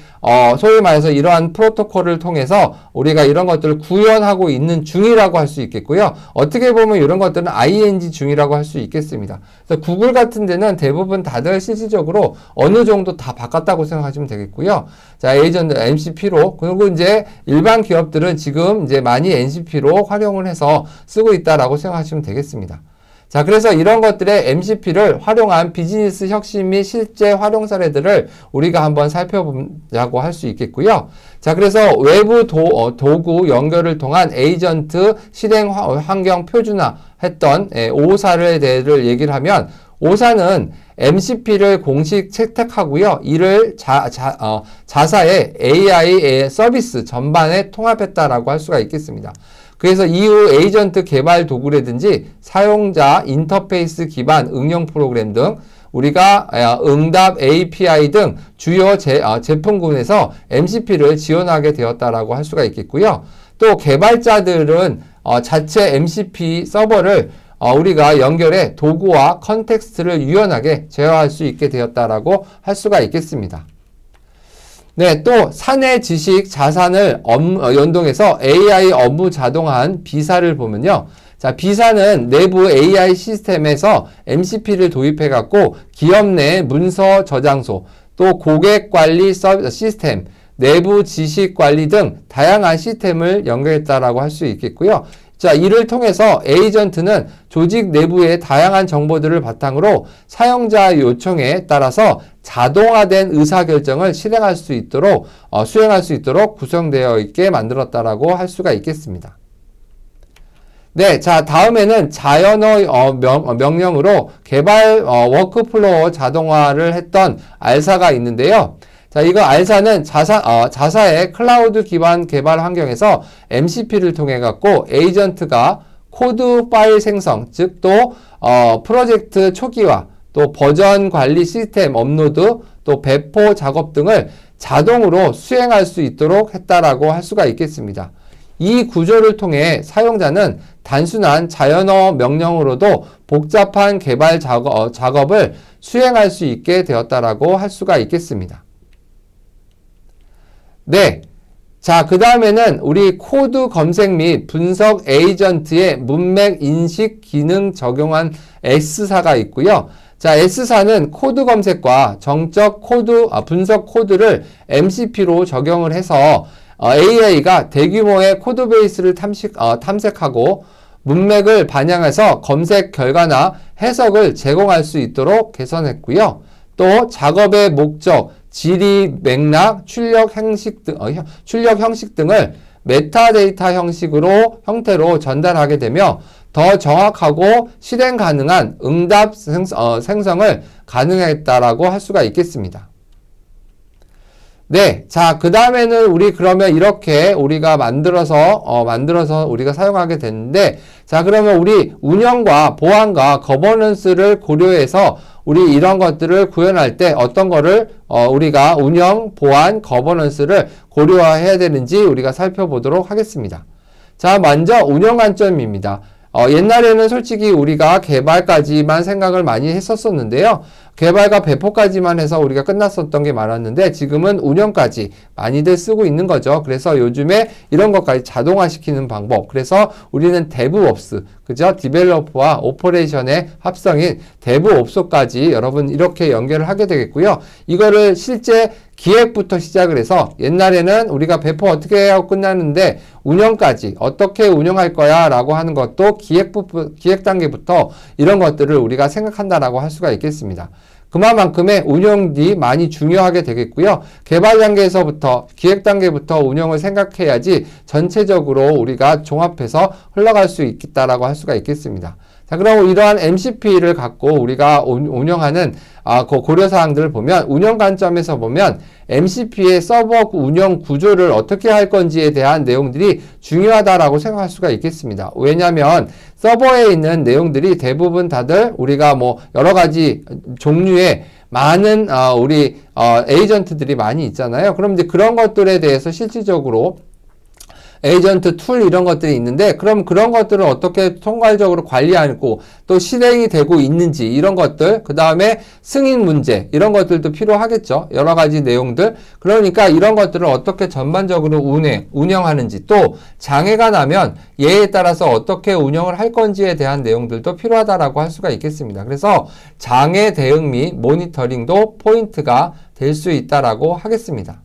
소위 말해서 이러한 프로토콜을 통해서 우리가 이런 것들을 구현하고 있는 중이라고 할 수 있겠고요. 어떻게 보면 이런 것들은 ING 중이라고 할 수 있겠습니다. 그래서 구글 같은 데는 대부분 다들 실질적으로 어느 정도 다 바꿨다고 생각하시면 되겠고요. 자, 에이전트 MCP로, 그리고 이제 일반 기업들은 지금 이제 많이 MCP로 활용을 해서 쓰고 있다라고 생각하시면 되겠습니다. 자, 그래서 이런 것들의 MCP를 활용한 비즈니스 혁신 및 실제 활용 사례들을 우리가 한번 살펴보자고 할 수 있겠고요. 자, 그래서 외부 도구 연결을 통한 에이전트 실행 환경 표준화했던 오사를 대해를 얘기를 하면, 오사는 MCP를 공식 채택하고요. 이를 자사의 AI 서비스 전반에 통합했다라고 할 수가 있겠습니다. 그래서 이후 에이전트 개발 도구라든지 사용자 인터페이스 기반 응용 프로그램 등 우리가 응답 API 등 주요 제품군에서 MCP를 지원하게 되었다라고 할 수가 있겠고요. 또 개발자들은 자체 MCP 서버를 우리가 연결해 도구와 컨텍스트를 유연하게 제어할 수 있게 되었다라고 할 수가 있겠습니다. 네, 또 사내 지식 자산을 연동해서 AI 업무 자동화한 비사를 보면요. 자, 비사는 내부 AI 시스템에서 MCP를 도입해 갖고 기업 내 문서 저장소, 또 고객 관리 시스템, 내부 지식 관리 등 다양한 시스템을 연결했다라고 할 수 있겠고요. 자, 이를 통해서 에이전트는 조직 내부의 다양한 정보들을 바탕으로 사용자 요청에 따라서 자동화된 의사결정을 수행할 수 있도록 구성되어 있게 만들었다라고 할 수가 있겠습니다. 네, 자, 다음에는 자연어 명령으로 개발 워크플로우 자동화를 했던 알사가 있는데요. 자, 이거 알사는 자사의 클라우드 기반 개발 환경에서 MCP를 통해 갖고 에이전트가 코드 파일 생성, 즉 또 프로젝트 초기화, 또 버전 관리 시스템 업로드, 또 배포 작업 등을 자동으로 수행할 수 있도록 했다라고 할 수가 있겠습니다. 이 구조를 통해 사용자는 단순한 자연어 명령으로도 복잡한 개발 작업을 수행할 수 있게 되었다라고 할 수가 있겠습니다. 네. 자, 그 다음에는 우리 코드 검색 및 분석 에이전트의 문맥 인식 기능 적용한 S사가 있고요. 자, S사는 코드 검색과 정적 코드, 분석 코드를 MCP로 적용을 해서 AI가 대규모의 코드 베이스를 탐색하고 문맥을 반영해서 검색 결과나 해석을 제공할 수 있도록 개선했고요. 또 작업의 목적, 질의, 맥락, 출력 형식 등을 메타데이터 형태로 전달하게 되며 더 정확하고 실행 가능한 응답 생성을 가능했다라고 할 수가 있겠습니다. 네. 자, 그 다음에는 우리 그러면 이렇게 우리가 만들어서 우리가 사용하게 됐는데, 자, 그러면 우리 운영과 보안과 거버넌스를 고려해서 우리 이런 것들을 구현할 때 어떤 거를 우리가 운영, 보안, 거버넌스를 고려해야 되는지 우리가 살펴보도록 하겠습니다. 자, 먼저 운영 관점입니다. 옛날에는 솔직히 우리가 개발까지만 생각을 많이 했었었는데요. 개발과 배포까지만 해서 우리가 끝났었던 게 많았는데 지금은 운영까지 많이들 쓰고 있는 거죠. 그래서 요즘에 이런 것까지 자동화시키는 방법. 그래서 우리는 DevOps, 그죠? 디벨로퍼와 오퍼레이션의 합성인 DevOps까지 여러분 이렇게 연결을 하게 되겠고요. 이거를 실제 기획부터 시작을 해서 옛날에는 우리가 배포 어떻게 하고 끝나는데 운영까지 어떻게 운영할 거야 라고 하는 것도 기획 단계부터 이런 것들을 우리가 생각한다라고 할 수가 있겠습니다. 그만큼의 운영이 많이 중요하게 되겠고요. 개발 단계에서부터 기획 단계부터 운영을 생각해야지 전체적으로 우리가 종합해서 흘러갈 수 있겠다라고 할 수가 있겠습니다. 자, 그럼 이러한 MCP를 갖고 우리가 운영하는 그 고려사항들을 보면 운영 관점에서 보면 MCP의 서버 운영 구조를 어떻게 할 건지에 대한 내용들이 중요하다라고 생각할 수가 있겠습니다. 왜냐하면 서버에 있는 내용들이 대부분 다들 우리가 뭐 여러 가지 종류의 많은 우리 에이전트들이 많이 있잖아요. 그럼 이제 그런 것들에 대해서 실질적으로 에이전트 툴 이런 것들이 있는데 그럼 그런 것들을 어떻게 통괄적으로 관리하고 또 실행이 되고 있는지 이런 것들, 그 다음에 승인 문제 이런 것들도 필요하겠죠. 여러 가지 내용들. 그러니까 이런 것들을 어떻게 전반적으로 운영하는지, 또 장애가 나면 예에 따라서 어떻게 운영을 할 건지에 대한 내용들도 필요하다라고 할 수가 있겠습니다. 그래서 장애 대응 및 모니터링도 포인트가 될 수 있다라고 하겠습니다.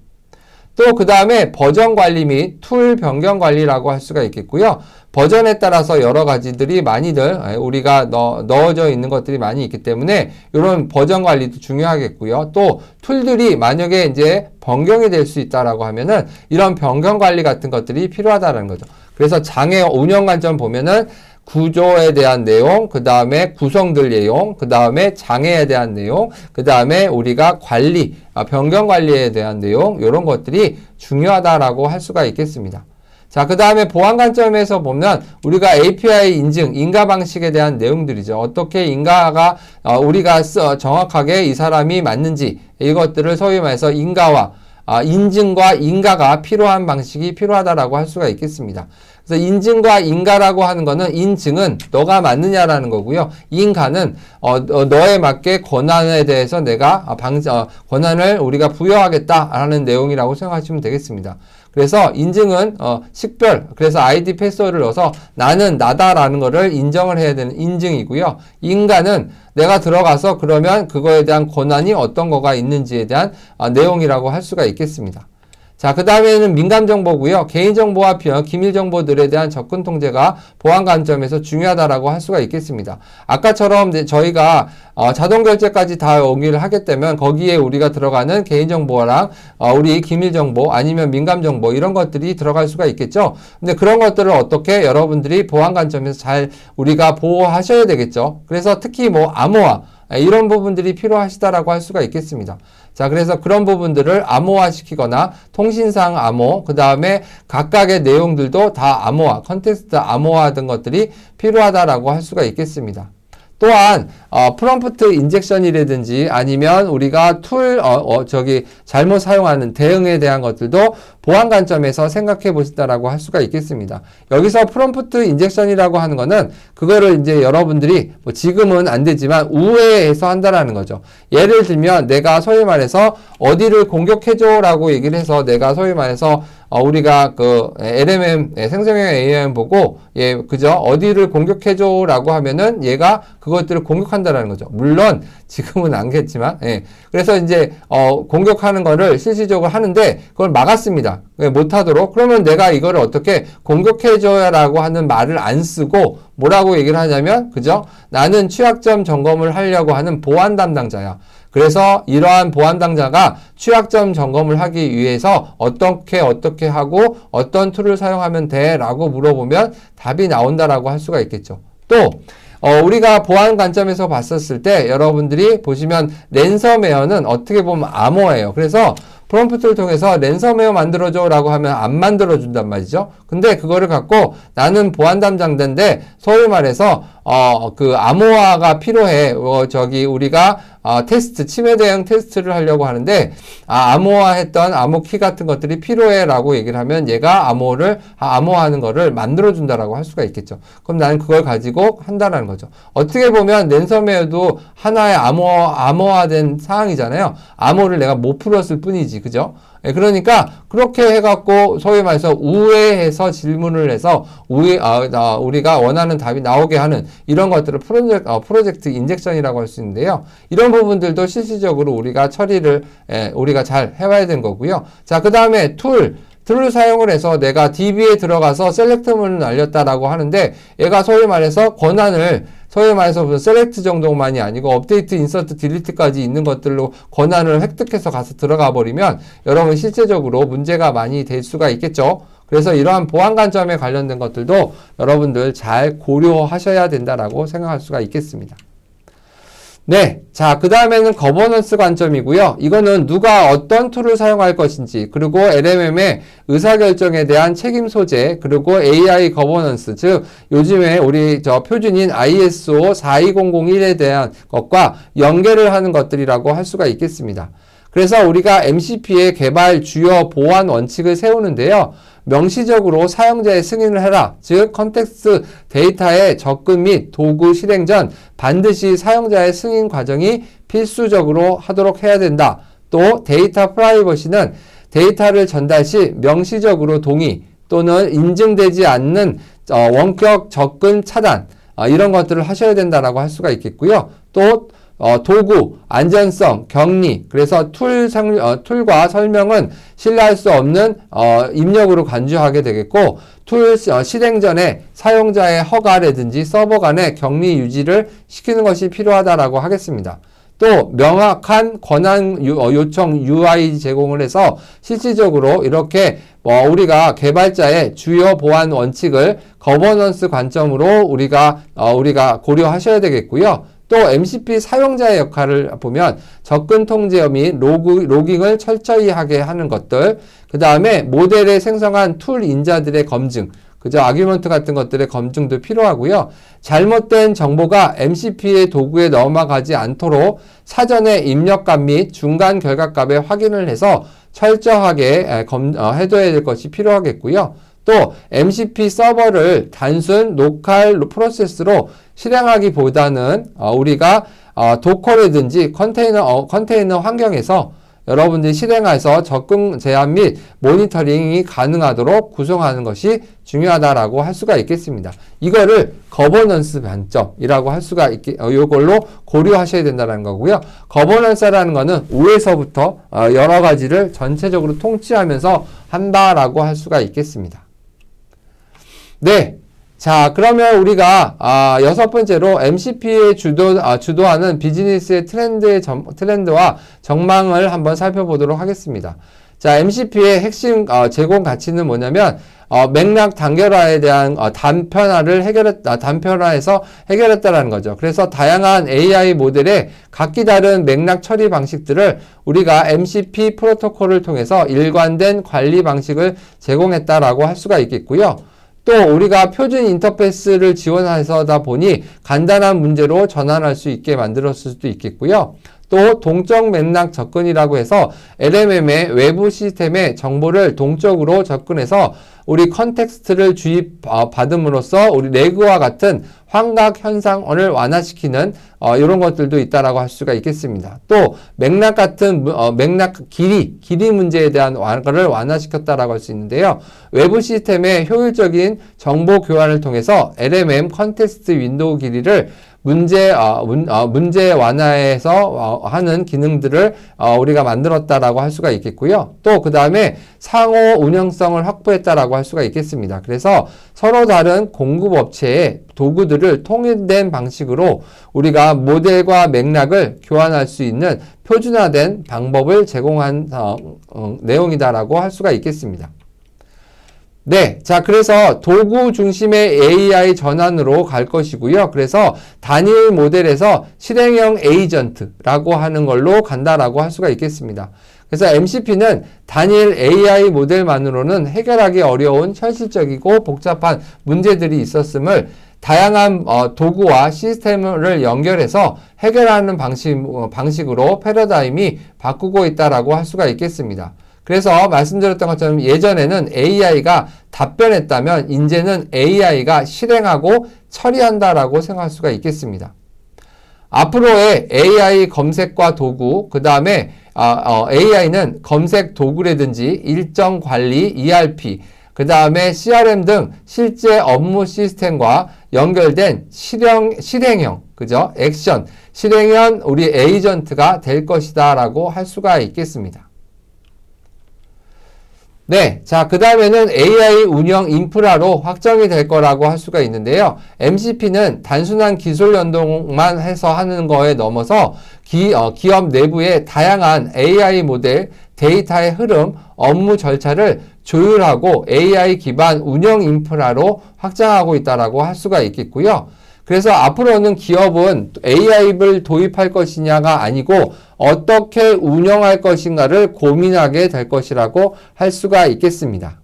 또 그 다음에 버전 관리 및 툴 변경 관리라고 할 수가 있겠고요. 버전에 따라서 여러 가지들이 많이들 우리가 넣어져 있는 것들이 많이 있기 때문에 이런 버전 관리도 중요하겠고요. 또 툴들이 만약에 이제 변경이 될 수 있다라고 하면은 이런 변경 관리 같은 것들이 필요하다는 거죠. 그래서 장애 운영 관점 보면은 구조에 대한 내용, 그 다음에 구성들 내용, 그 다음에 장애에 대한 내용, 그 다음에 우리가 관리, 변경 관리에 대한 내용, 이런 것들이 중요하다라고 할 수가 있겠습니다. 자, 그 다음에 보안 관점에서 보면 우리가 API 인증, 인가 방식에 대한 내용들이죠. 어떻게 인가가 우리가 정확하게 이 사람이 맞는지 이것들을 소위 말해서 인가와 인증과 인가가 필요한 방식이 필요하다라고 할 수가 있겠습니다. 그래서 인증과 인가라고 하는 거는 인증은 너가 맞느냐라는 거고요. 인가는 너에 맞게 권한에 대해서 내가 권한을 우리가 부여하겠다라는 내용이라고 생각하시면 되겠습니다. 그래서 인증은 식별, 그래서 아이디 패스워드를 넣어서 나는 나다라는 거를 인정을 해야 되는 인증이고요. 인가는 내가 들어가서 그러면 그거에 대한 권한이 어떤 거가 있는지에 대한 내용이라고 할 수가 있겠습니다. 자, 그 다음에는 민감정보고요. 개인정보와 기밀정보들에 대한 접근 통제가 보안 관점에서 중요하다라고 할 수가 있겠습니다. 아까처럼 이제 저희가 자동결제까지 다 연기를 하게 되면 거기에 우리가 들어가는 개인정보랑 우리 기밀정보 아니면 민감정보 이런 것들이 들어갈 수가 있겠죠. 근데 그런 것들을 어떻게 여러분들이 보안 관점에서 잘 우리가 보호하셔야 되겠죠. 그래서 특히 뭐 암호화 이런 부분들이 필요하시다라고 할 수가 있겠습니다. 자, 그래서 그런 부분들을 암호화 시키거나 통신상 암호, 그 다음에 각각의 내용들도 다 암호화, 컨텍스트 암호화 등 것들이 필요하다라고 할 수가 있겠습니다. 또한 프롬프트 인젝션이라든지 아니면 우리가 툴 잘못 사용하는 대응에 대한 것들도 보안 관점에서 생각해 보신다라고 할 수가 있겠습니다. 여기서 프롬프트 인젝션이라고 하는 거는 그거를 이제 여러분들이 뭐 지금은 안 되지만 우회해서 한다라는 거죠. 예를 들면 내가 소위 말해서 어디를 공격해줘라고 얘기를 해서 내가 소위 말해서 우리가 그 LMM 생성형 AIM 보고 그죠? 어디를 공격해줘라고 하면은 얘가 그것들을 공격한다라는 거죠. 물론 지금은 안겠지만 그래서 이제 공격하는 거를 실질적으로 하는데 그걸 막았습니다. 못하도록. 그러면 내가 이거를 어떻게 공격해줘야라고 하는 말을 안 쓰고 뭐라고 얘기를 하냐면 그죠? 나는 취약점 점검을 하려고 하는 보안 담당자야. 그래서 이러한 보안 담당자가 취약점 점검을 하기 위해서 어떻게 하고 어떤 툴을 사용하면 돼? 라고 물어보면 답이 나온다라고 할 수가 있겠죠. 또 우리가 보안 관점에서 봤었을 때 여러분들이 보시면 랜섬웨어는 어떻게 보면 암호예요. 그래서 프롬프트를 통해서 랜섬웨어 만들어줘 라고 하면 안 만들어준단 말이죠. 근데 그거를 갖고 나는 보안 담당자인데 소위 말해서 그 암호화가 필요해. 우리가 테스트, 침해 대응 테스트를 하려고 하는데 암호화했던 암호키 같은 것들이 필요해 라고 얘기를 하면 얘가 암호화하는 거를 만들어준다라고 할 수가 있겠죠. 그럼 나는 그걸 가지고 한다라는 거죠. 어떻게 보면 랜섬웨어도 하나의 암호화된 사항이잖아요. 암호를 내가 못 풀었을 뿐이지. 그죠? 그러니까 그렇게 해갖고 소위 말해서 우회해서 질문을 해서 우리가 원하는 답이 나오게 하는 이런 것들을 프로젝트 인젝션이라고 할 수 있는데요. 이런 부분들도 실질적으로 우리가 처리를 우리가 잘 해와야 되는 거고요. 자, 그 다음에 툴을 사용을 해서 내가 DB에 들어가서 셀렉트문을 날렸다라고 하는데 얘가 소위 말해서 권한을 소위 말해서 셀렉트 정도만이 아니고 업데이트, 인서트, 딜리트까지 있는 것들로 권한을 획득해서 가서 들어가 버리면 여러분 실제적으로 문제가 많이 될 수가 있겠죠. 그래서 이러한 보안 관점에 관련된 것들도 여러분들 잘 고려하셔야 된다라고 생각할 수가 있겠습니다. 네. 자, 그 다음에는 거버넌스 관점이고요. 이거는 누가 어떤 툴을 사용할 것인지, 그리고 LMM의 의사결정에 대한 책임 소재, 그리고 AI 거버넌스, 즉, 요즘에 우리 표준인 ISO 42001에 대한 것과 연계를 하는 것들이라고 할 수가 있겠습니다. 그래서 우리가 MCP의 개발 주요 보안 원칙을 세우는데요. 명시적으로 사용자의 승인을 해라. 즉 컨텍스트 데이터의 접근 및 도구 실행 전 반드시 사용자의 승인 과정이 필수적으로 하도록 해야 된다. 또 데이터 프라이버시는 데이터를 전달 시 명시적으로 동의 또는 인증되지 않는 원격 접근 차단 이런 것들을 하셔야 된다라고 할 수가 있겠고요. 또 도구, 안전성, 격리, 그래서 툴과 설명은 신뢰할 수 없는 입력으로 간주하게 되겠고, 툴 실행 전에 사용자의 허가라든지 서버 간의 격리 유지를 시키는 것이 필요하다라고 하겠습니다. 또 명확한 권한 요청 UI 제공을 해서 실질적으로 이렇게 우리가 개발자의 주요 보안 원칙을 거버넌스 관점으로 우리가 고려하셔야 되겠고요. 또 MCP 사용자의 역할을 보면 접근 통제 및 로깅을 철저히 하게 하는 것들, 그 다음에 모델에 생성한 툴 인자들의 검증, 그죠? 아규먼트 같은 것들의 검증도 필요하고요. 잘못된 정보가 MCP의 도구에 넘어가지 않도록 사전에 입력값 및 중간 결과값의 확인을 해서 철저하게 해둬야 될 것이 필요하겠고요. 또 MCP 서버를 단순 로컬 프로세스로 실행하기보다는 우리가 도커라든지 컨테이너 환경에서 여러분들이 실행해서 접근 제한 및 모니터링이 가능하도록 구성하는 것이 중요하다라고 할 수가 있겠습니다. 이거를 거버넌스 관점이라고 할 수가 이걸로 고려하셔야 된다는 거고요. 거버넌스라는 거는 5에서부터 여러 가지를 전체적으로 통치하면서 한다라고 할 수가 있겠습니다. 네. 자, 그러면 우리가, 여섯 번째로 MCP의 주도하는 비즈니스의 트렌드와 전망을 한번 살펴보도록 하겠습니다. 자, MCP의 핵심, 제공 가치는 뭐냐면, 맥락 단결화에 대한, 단편화해서 해결했다라는 거죠. 그래서 다양한 AI 모델의 각기 다른 맥락 처리 방식들을 우리가 MCP 프로토콜을 통해서 일관된 관리 방식을 제공했다라고 할 수가 있겠고요. 또 우리가 표준 인터페이스를 지원해서다 보니 간단한 문제로 전환할 수 있게 만들었을 수도 있겠고요. 또 동적 맥락 접근이라고 해서 LMM의 외부 시스템에 정보를 동적으로 접근해서 우리 컨텍스트를 주입받음으로써 우리 레그와 같은 환각 현상을 완화시키는 이런 것들도 있다라고 할 수가 있겠습니다. 또 맥락 같은 맥락 길이 문제에 대한 거를 완화시켰다라고 할 수 있는데요. 외부 시스템의 효율적인 정보 교환을 통해서 LMM 컨텍스트 윈도우 길이를 문제 완화해서 하는 기능들을 우리가 만들었다라고 할 수가 있겠고요. 또 그 다음에 상호 운영성을 확보했다라고 할 수가 있겠습니다. 그래서 서로 다른 공급업체의 도구들을 통일된 방식으로 우리가 모델과 맥락을 교환할 수 있는 표준화된 방법을 제공한 내용이다라고 할 수가 있겠습니다. 네, 자, 그래서 도구 중심의 AI 전환으로 갈 것이고요. 그래서 단일 모델에서 실행형 에이전트라고 하는 걸로 간다라고 할 수가 있겠습니다. 그래서 MCP는 단일 AI 모델만으로는 해결하기 어려운 현실적이고 복잡한 문제들이 있었음을 다양한 도구와 시스템을 연결해서 해결하는 방식으로 패러다임이 바꾸고 있다라고 할 수가 있겠습니다. 그래서 말씀드렸던 것처럼 예전에는 AI가 답변했다면 이제는 AI가 실행하고 처리한다라고 생각할 수가 있겠습니다. 앞으로의 AI 검색과 도구, 그 다음에 AI는 검색 도구라든지 일정 관리, ERP, 그 다음에 CRM 등 실제 업무 시스템과 연결된 실행형, 그죠? 액션, 실행형 우리 에이전트가 될 것이다 라고 할 수가 있겠습니다. 네, 자, 그 다음에는 AI 운영 인프라로 확정이 될 거라고 할 수가 있는데요. MCP는 단순한 기술 연동만 해서 하는 거에 넘어서 기업 내부의 다양한 AI 모델, 데이터의 흐름, 업무 절차를 조율하고 AI 기반 운영 인프라로 확장하고 있다라고 할 수가 있겠고요. 그래서 앞으로는 기업은 AI를 도입할 것이냐가 아니고 어떻게 운영할 것인가를 고민하게 될 것이라고 할 수가 있겠습니다.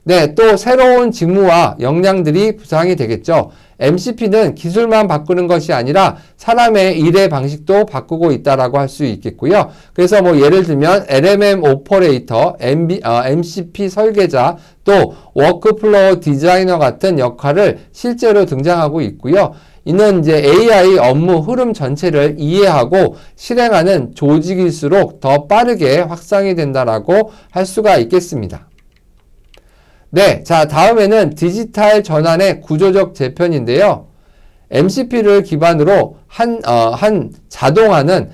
네, 또 새로운 직무와 역량들이 부상이 되겠죠. MCP는 기술만 바꾸는 것이 아니라 사람의 일의 방식도 바꾸고 있다라고 할 수 있겠고요. 그래서 뭐 예를 들면 LMM 오퍼레이터, MCP 설계자, 또 워크플로우 디자이너 같은 역할을 실제로 등장하고 있고요. 이는 이제 AI 업무 흐름 전체를 이해하고 실행하는 조직일수록 더 빠르게 확산이 된다라고 할 수가 있겠습니다. 네, 자, 다음에는 디지털 전환의 구조적 재편인데요. MCP를 기반으로 한 자동화는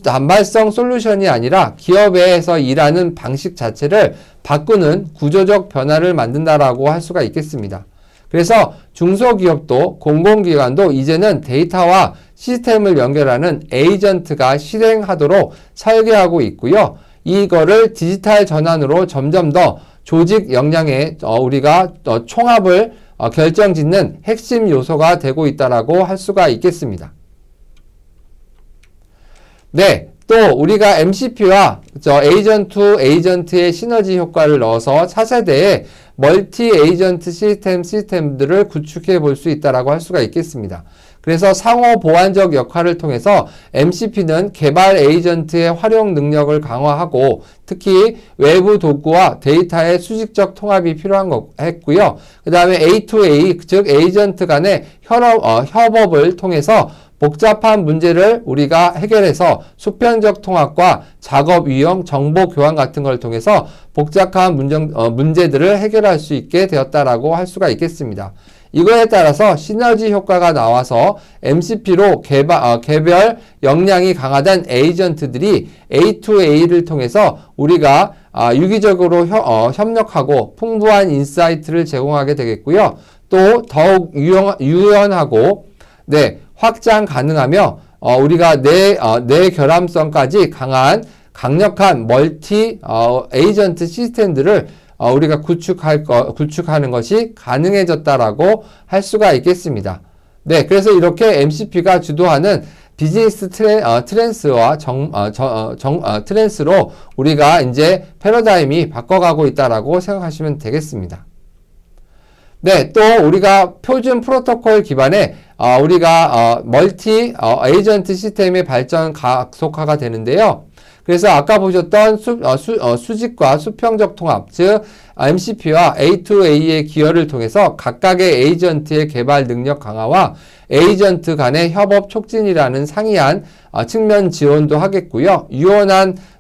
단발성 솔루션이 아니라 기업에서 일하는 방식 자체를 바꾸는 구조적 변화를 만든다라고 할 수가 있겠습니다. 그래서 중소기업도 공공기관도 이제는 데이터와 시스템을 연결하는 에이전트가 실행하도록 설계하고 있고요. 이거를 디지털 전환으로 점점 더 조직 역량의 우리가 총합을 결정짓는 핵심 요소가 되고 있다라고 할 수가 있겠습니다. 또 우리가 MCP와 에이전트의 시너지 효과를 넣어서 차세대의 멀티 에이전트 시스템들을 구축해 볼 수 있다라고 할 수가 있겠습니다. 그래서 상호 보완적 역할을 통해서 MCP는 개발 에이전트의 활용 능력을 강화하고 특히 외부 도구와 데이터의 수직적 통합이 필요한 했고요. 그 다음에 A2A, 즉 에이전트 간의 협업을 통해서 복잡한 문제를 우리가 해결해서 수평적 통합과 작업 유형, 정보 교환 같은 걸 통해서 복잡한 문제들을 해결할 수 있게 되었다라고 할 수가 있겠습니다. 이거에 따라서 시너지 효과가 나와서 MCP로 개별 역량이 강화된 에이전트들이 A2A를 통해서 우리가 유기적으로 협력하고 풍부한 인사이트를 제공하게 되겠고요. 또 더욱 유연하고 확장 가능하며 우리가 내결함성까지 강력한 멀티 에이전트 시스템들을 우리가 구축하는 것이 가능해졌다라고 할 수가 있겠습니다. 그래서 이렇게 MCP가 주도하는 비즈니스 트랜스와 트랜스로 우리가 이제 패러다임이 바꿔가고 있다라고 생각하시면 되겠습니다. 또 우리가 표준 프로토콜 기반의 우리가 멀티 에이전트 시스템의 발전 가속화가 되는데요. 그래서 아까 보셨던 수직과 수평적 통합, 즉 MCP와 A2A의 기여를 통해서 각각의 에이전트의 개발 능력 강화와 에이전트 간의 협업 촉진이라는 상이한 측면 지원도 하겠고요.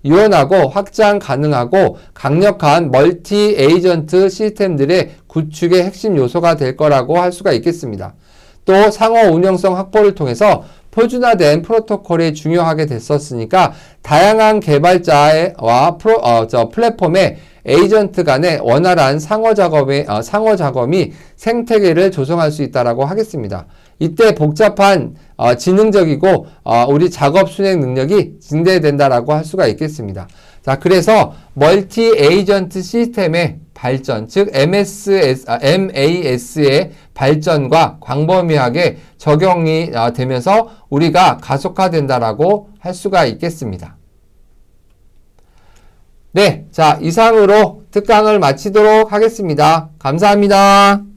유연하고 확장 가능하고 강력한 멀티 에이전트 시스템들의 구축의 핵심 요소가 될 거라고 할 수가 있겠습니다. 또 상호 운영성 확보를 통해서 표준화된 프로토콜이 중요하게 됐었으니까 다양한 개발자와 플랫폼의 에이전트 간의 원활한 상호 작업이 생태계를 조성할 수 있다라고 하겠습니다. 이때 복잡한 지능적이고 우리 작업 수행 능력이 증대된다라고 할 수가 있겠습니다. 자, 그래서 멀티 에이전트 시스템의 발전, 즉 MAS의 발전과 광범위하게 적용이 되면서 우리가 가속화된다라고 할 수가 있겠습니다. 네, 자, 이상으로 특강을 마치도록 하겠습니다. 감사합니다.